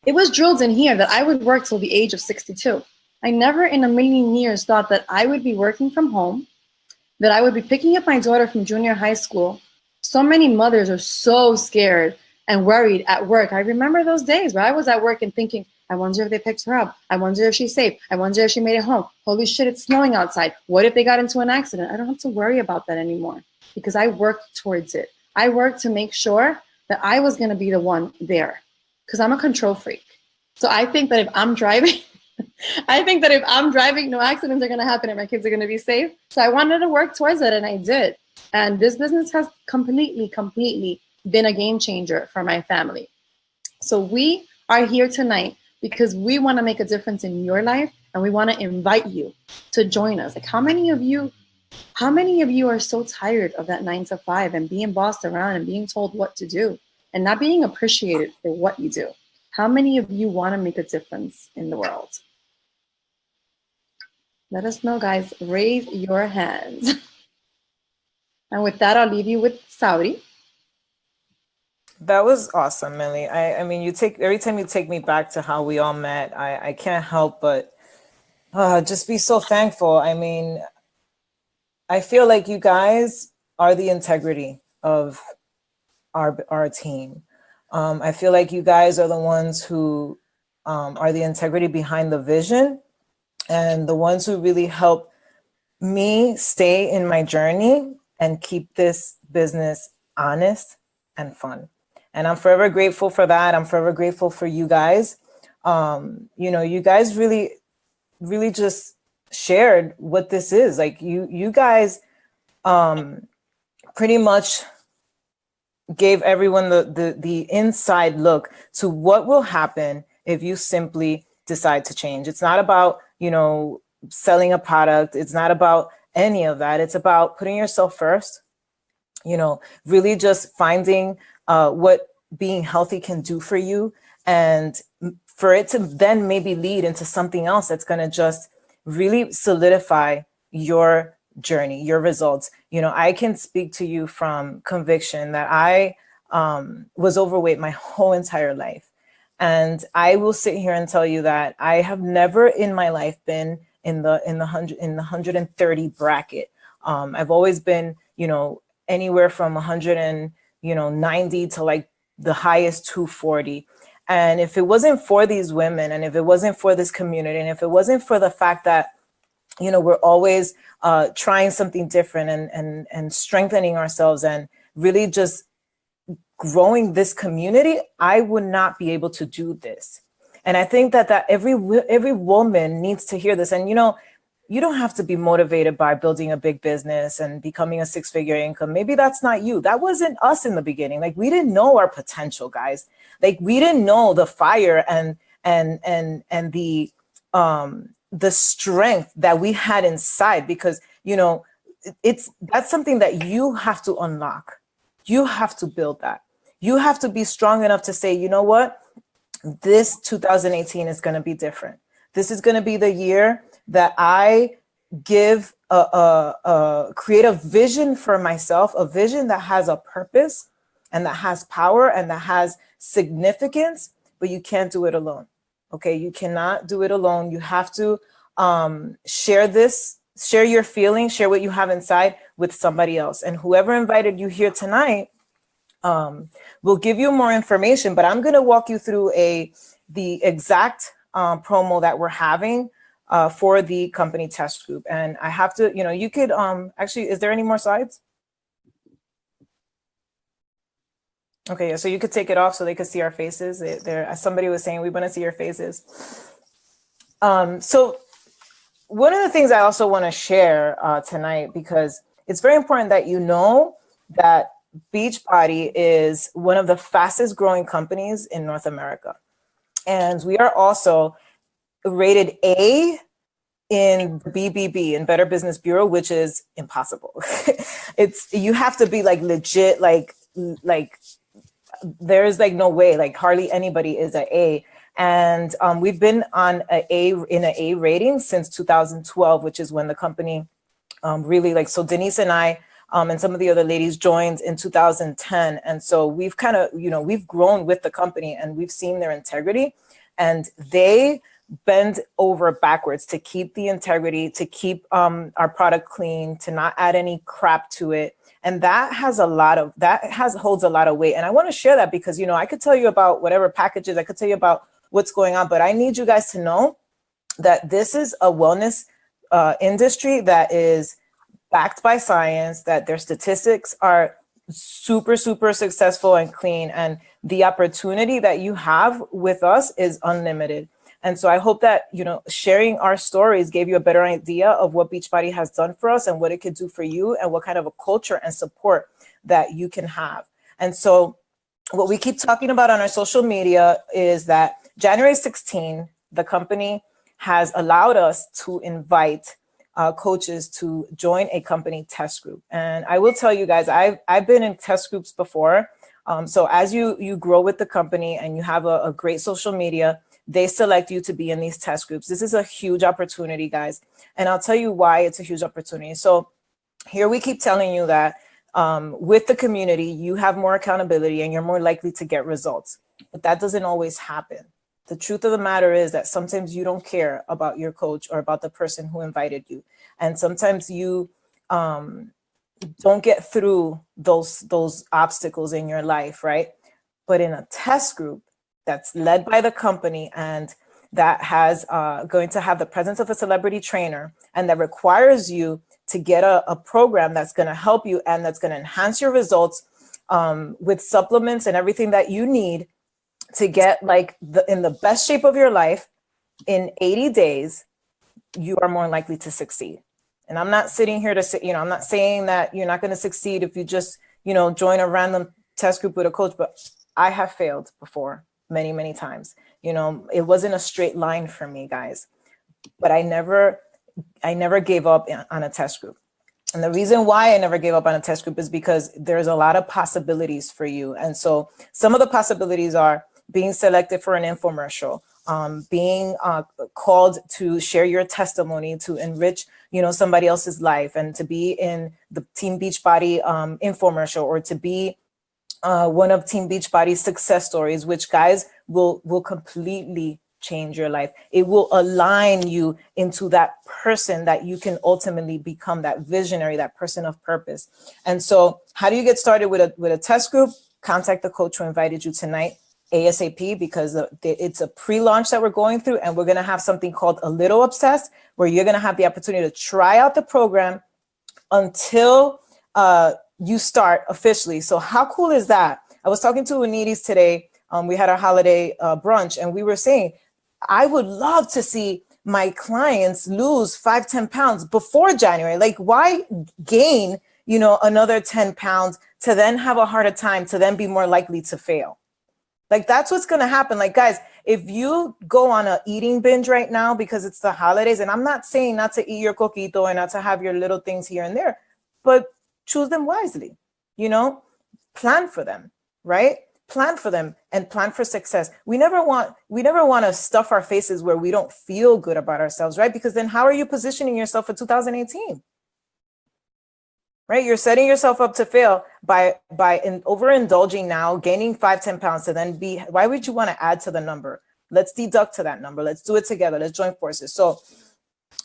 S6: It was drilled in here that I would work till the age of 62. I never in a million years thought that I would be working from home, that I would be picking up my daughter from junior high school So many mothers are so scared and worried at work. I remember those days where I was at work and thinking, I wonder if they picked her up. I wonder if she's safe. I wonder if she made it home. Holy shit, it's snowing outside. What if they got into an accident? I don't have to worry about that anymore because I worked towards it. I worked to make sure that I was going to be the one there because I'm a control freak. So I think that if I'm driving, no accidents are going to happen and my kids are going to be safe. So I wanted to work towards it, and I did. And this business has completely been a game changer for my family. So we are here tonight because we want to make a difference in your life, and we want to invite you to join us. Like, how many of you are so tired of that 9 to 5 and being bossed around and being told what to do and not being appreciated for what you do? How many of you want to make a difference in the world? Let us know, guys. Raise your hands. And with that, I'll leave you with Saudi.
S2: That was awesome, Millie. I mean, every time you take me back to how we all met, I can't help but just be so thankful. I mean, I feel like you guys are the integrity of our team. I feel like you guys are the ones who are the integrity behind the vision and the ones who really help me stay in my journey and keep this business honest and fun. And I'm forever grateful for that. I'm forever grateful for you guys. You guys really just shared what this is. Like you guys pretty much gave everyone the inside look to what will happen if you simply decide to change. It's not about, selling a product. It's not about any of that. It's about putting yourself first, really just finding what being healthy can do for you, and for it to then maybe lead into something else that's going to just really solidify your journey, your results. I can speak to you from conviction that I was overweight my whole entire life. And I will sit here and tell you that I have never in my life been in the 130 bracket. I've always been, anywhere from 190 to like the highest 240. And if it wasn't for these women, and if it wasn't for this community, and if it wasn't for the fact that, we're always trying something different and strengthening ourselves and really just growing this community, I would not be able to do this. And I think that every woman needs to hear this. And, you don't have to be motivated by building a big business and becoming a 6-figure income. Maybe that's not you. That wasn't us in the beginning. Like, we didn't know our potential, guys. Like, we didn't know the fire and the strength that we had inside, because, that's something that you have to unlock. You have to build that. You have to be strong enough to say, you know what? This 2018 is going to be different. This is going to be the year that I give create a vision for myself, a vision that has a purpose and that has power and that has significance, but you can't do it alone. Okay. You cannot do it alone. You have to share your feelings, share what you have inside with somebody else. And whoever invited you here tonight will give you more information, but I'm going to walk you through the exact promo that we're having for the company test group. And I have to, you could actually, is there any more slides? Okay, yeah, so you could take it off so they could see our faces. As somebody was saying, we want to see your faces. So one of the things I also want to share tonight, because it's very important that you know that Beachbody is one of the fastest growing companies in North America. And we are also rated A in the BBB, in Better Business Bureau, which is impossible. You have to be like legit, like there's like no way, like hardly anybody is an A. And we've been on an A rating since 2012, which is when the company really so Denise and I and some of the other ladies joined in 2010. And so we've kind of, we've grown with the company and we've seen their integrity, and they bend over backwards to keep the integrity, to keep our product clean, to not add any crap to it. And that holds a lot of weight. And I want to share that because, you know, I could tell you about whatever packages, I could tell you about what's going on, but I need you guys to know that this is a wellness industry that is backed by science, that their statistics are super, super successful and clean. And the opportunity that you have with us is unlimited. And so I hope that, you know, sharing our stories gave you a better idea of what Beachbody has done for us and what it could do for you and what kind of a culture and support that you can have. And so what we keep talking about on our social media is that January 16, the company has allowed us to invite coaches to join a company test group. And I will tell you guys, I've been in test groups before. So as you grow with the company and you have a great social media, they select you to be in these test groups. This is a huge opportunity, guys. And I'll tell you why it's a huge opportunity. So here we keep telling you that with the community, you have more accountability and you're more likely to get results. But that doesn't always happen. The truth of the matter is that sometimes you don't care about your coach or about the person who invited you. And sometimes you don't get through those obstacles in your life, right? But in a test group that's led by the company and that has going to have the presence of a celebrity trainer and that requires you to get a program that's going to help you and that's going to enhance your results with supplements and everything that you need to get like in the best shape of your life in 80 days, you are more likely to succeed. And I'm not sitting here to say, you know, I'm not saying that you're not going to succeed if you just, you know, join a random test group with a coach, but I have failed before many, many times. You know, it wasn't a straight line for me, guys, but I never gave up on a test group. And the reason why I never gave up on a test group is because there's a lot of possibilities for you. And so some of the possibilities are being selected for an infomercial, being called to share your testimony, to enrich, you know, somebody else's life, and to be in the Team Beachbody infomercial, or to be one of Team Beachbody's success stories, which, guys, will completely change your life. It will align you into that person that you can ultimately become, that visionary, that person of purpose. And so how do you get started with a test group? Contact the coach who invited you tonight ASAP, because it's a pre-launch that we're going through, and we're going to have something called A Little Obsessed, where you're going to have the opportunity to try out the program until you start officially. So how cool is that? I was talking to Unides today. We had our holiday brunch, and we were saying, I would love to see my clients lose 5-10 pounds before January. Like, why gain, you know, another 10 pounds to then have a harder time, to then be more likely to fail? Like, that's what's going to happen. Like, guys, if you go on an eating binge right now because it's the holidays, and I'm not saying not to eat your coquito and not to have your little things here and there, but choose them wisely, you know, plan for them, right? Plan for them and plan for success. We never want to stuff our faces where we don't feel good about ourselves, right? Because then how are you positioning yourself for 2018? Right? You're setting yourself up to fail by overindulging now, gaining 5-10 pounds to then be, why would you want to add to the number? Let's deduct to that number. Let's do it together. Let's join forces. So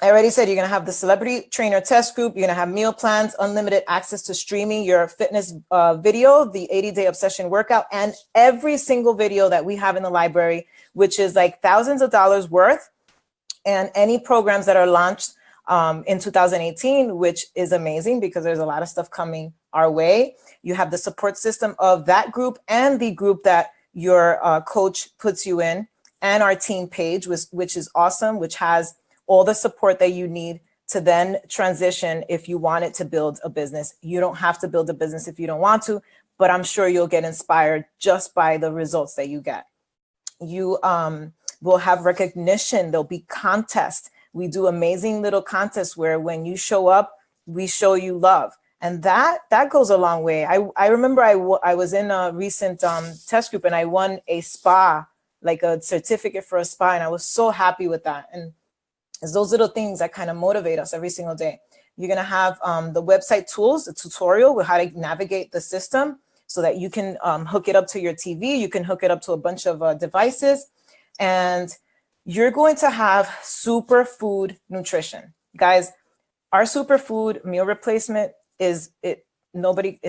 S2: I already said you're going to have the celebrity trainer test group. You're going to have meal plans, unlimited access to streaming your fitness video, the 80-day obsession workout, and every single video that we have in the library, which is like thousands of dollars worth, and any programs that are launched in 2018, which is amazing because there's a lot of stuff coming our way. You have the support system of that group and the group that your coach puts you in, and our team page, which is awesome, which has all the support that you need to then transition if you wanted to build a business. You don't have to build a business if you don't want to, but I'm sure you'll get inspired just by the results that you get. You will have recognition. There'll be contests. We do amazing little contests where when you show up, we show you love. And that goes a long way. I remember I was in a recent test group and I won a spa, like a certificate for a spa. And I was so happy with that. And it's those little things that kind of motivate us every single day. You're going to have the website tools, a tutorial with how to navigate the system so that you can hook it up to your TV. You can hook it up to a bunch of devices. And you're going to have superfood nutrition. Guys, our superfood meal replacement it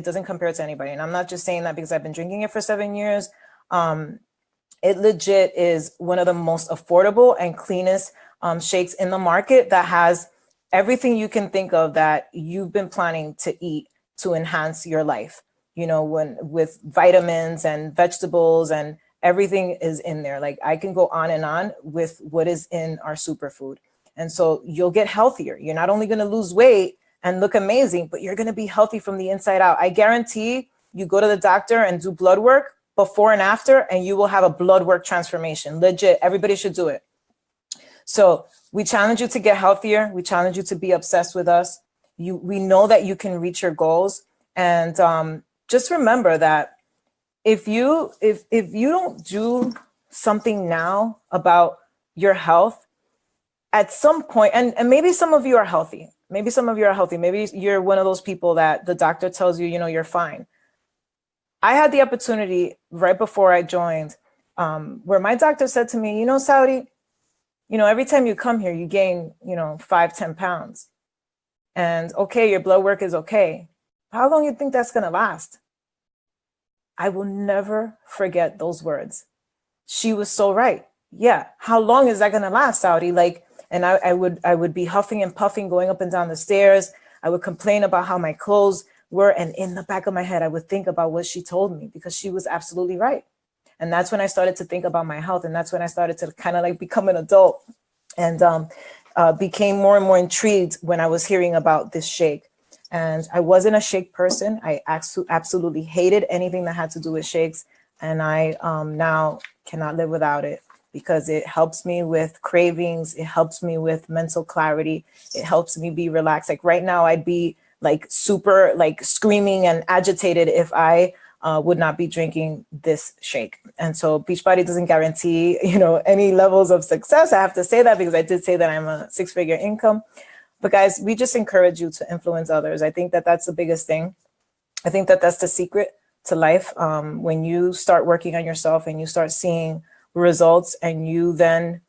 S2: doesn't compare to anybody. And I'm not just saying that because I've been drinking it for 7 years. It legit is one of the most affordable and cleanest shakes in the market that has everything you can think of that you've been planning to eat to enhance your life. You know, with vitamins and vegetables and everything is in there. Like I can go on and on with what is in our superfood. And so you'll get healthier. You're not only going to lose weight and look amazing, but you're going to be healthy from the inside out. I guarantee you go to the doctor and do blood work before and after, and you will have a blood work transformation. Legit, everybody should do it. So we challenge you to get healthier. We challenge you to be obsessed with us. We know that you can reach your goals. And just remember that if you don't do something now about your health, at some point, and maybe some of you are healthy. Maybe some of you are healthy. Maybe you're one of those people that the doctor tells you, you know, you're fine. I had the opportunity right before I joined where my doctor said to me, you know, Saudi, you know, every time you come here, you gain, you know, 5-10 pounds. And okay, your blood work is okay. How long do you think that's going to last? I will never forget those words. She was so right. Yeah. How long is that going to last, Saudi? Like, and I would be huffing and puffing going up and down the stairs. I would complain about how my clothes were. And in the back of my head, I would think about what she told me because she was absolutely right. And that's when I started to think about my health. And that's when I started to kind of like become an adult and became more and more intrigued when I was hearing about this shake. And I wasn't a shake person. I absolutely hated anything that had to do with shakes. And I now cannot live without it because it helps me with cravings. It helps me with mental clarity. It helps me be relaxed. Like right now, I'd be like super like screaming and agitated if I would not be drinking this shake. And so Beachbody doesn't guarantee, you know, any levels of success. I have to say that because I did say that I'm a 6-figure income. But guys, we just encourage you to influence others. I think that that's the biggest thing. I think that that's the secret to life. When you start working on yourself and you start seeing results and you then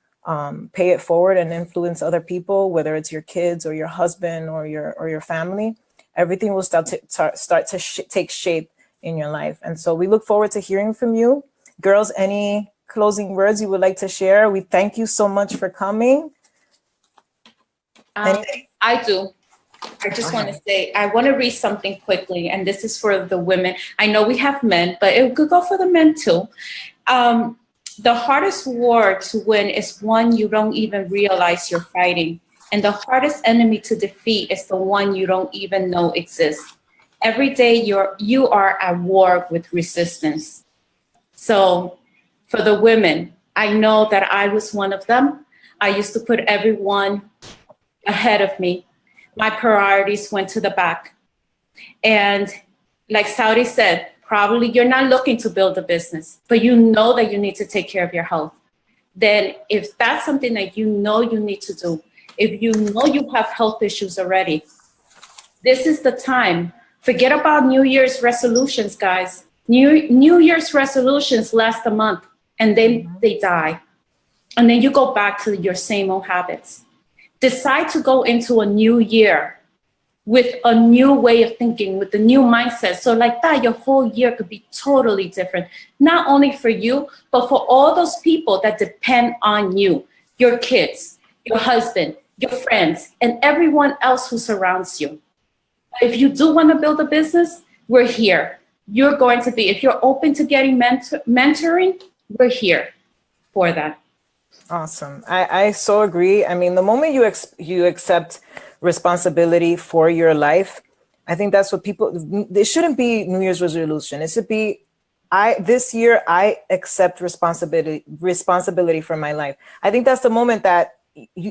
S2: pay it forward and influence other people, whether it's your kids or your husband or your family, everything will start to take shape in your life. And so we look forward to hearing from you. Girls, any closing words you would like to share? We thank you so much for coming.
S1: I do. I just want to say, I want to read something quickly, and this is for the women. I know we have men, but it could go for the men too. The hardest war to win is one you don't even realize you're fighting. And the hardest enemy to defeat is the one you don't even know exists. Every day you are at war with resistance. So for the women, I know that I was one of them. I used to put everyone ahead of me. My priorities went to the back. And like Saudi said, probably you're not looking to build a business, but you know that you need to take care of your health. Then if that's something that you know you need to do, if you know you have health issues already, this is the time. Forget about New Year's resolutions, guys. New Year's resolutions last a month and then they die. And then you go back to your same old habits. Decide to go into a new year with a new way of thinking, with a new mindset. So like that, your whole year could be totally different, not only for you, but for all those people that depend on you, your kids, your husband, your friends, and everyone else who surrounds you. If you do want to build a business, we're here. You're going to be, if you're open to getting mentoring, we're here for that.
S2: Awesome. I so agree. I mean, the moment you accept responsibility for your life, I think that's what people, it shouldn't be New Year's resolution. It should be, this year, I accept responsibility for my life. I think that's the moment that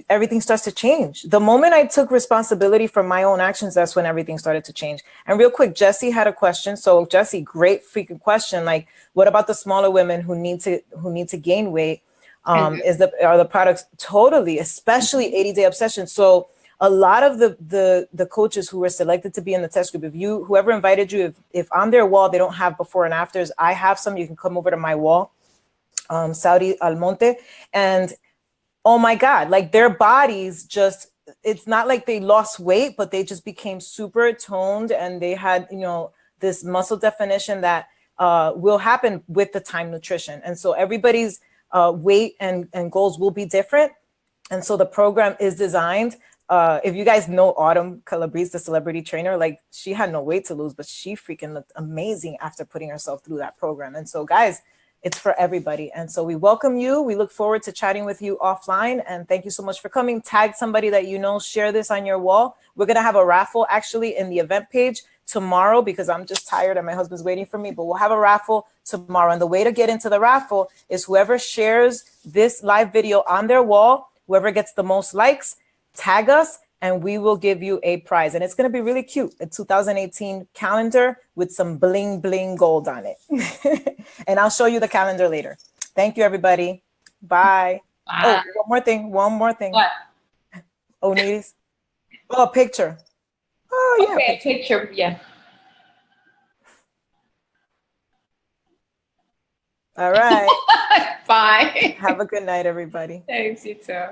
S2: everything starts to change. The moment I took responsibility for my own actions, that's when everything started to change. And real quick, Jesse had a question. So Jesse, great freaking question. Like, what about the smaller women who need to gain weight? Are the products totally, especially 80-day obsession. So a lot of the coaches who were selected to be in the test group, whoever invited you, if on their wall they don't have before and afters, I have some. You can come over to my wall, Saudi Almonte, and oh my God, like their bodies just, it's not like they lost weight, but they just became super toned, and they had, you know, this muscle definition that will happen with the time nutrition. And so everybody's weight and goals will be different. And so the program is designed. If you guys know Autumn Calabrese, the celebrity trainer, like she had no weight to lose, but she freaking looked amazing after putting herself through that program. And so guys, it's for everybody. And so we welcome you. We look forward to chatting with you offline. And thank you so much for coming. Tag somebody that you know, share this on your wall. We're going to have a raffle actually in the event page tomorrow, because I'm just tired and my husband's waiting for me, but we'll have a raffle tomorrow. And the way to get into the raffle is whoever shares this live video on their wall, whoever gets the most likes, tag us, and we will give you a prize. And it's going to be really cute, a 2018 calendar with some bling bling gold on it. And I'll show you the calendar later. Thank you, everybody. Bye.
S1: Bye.
S2: Oh, one more thing.
S1: What?
S2: Oh, Nidis. Oh, a picture. Oh, yeah.
S1: Okay, picture. Yeah.
S2: All right.
S1: Bye.
S2: Have a good night, everybody.
S1: Thanks, you too.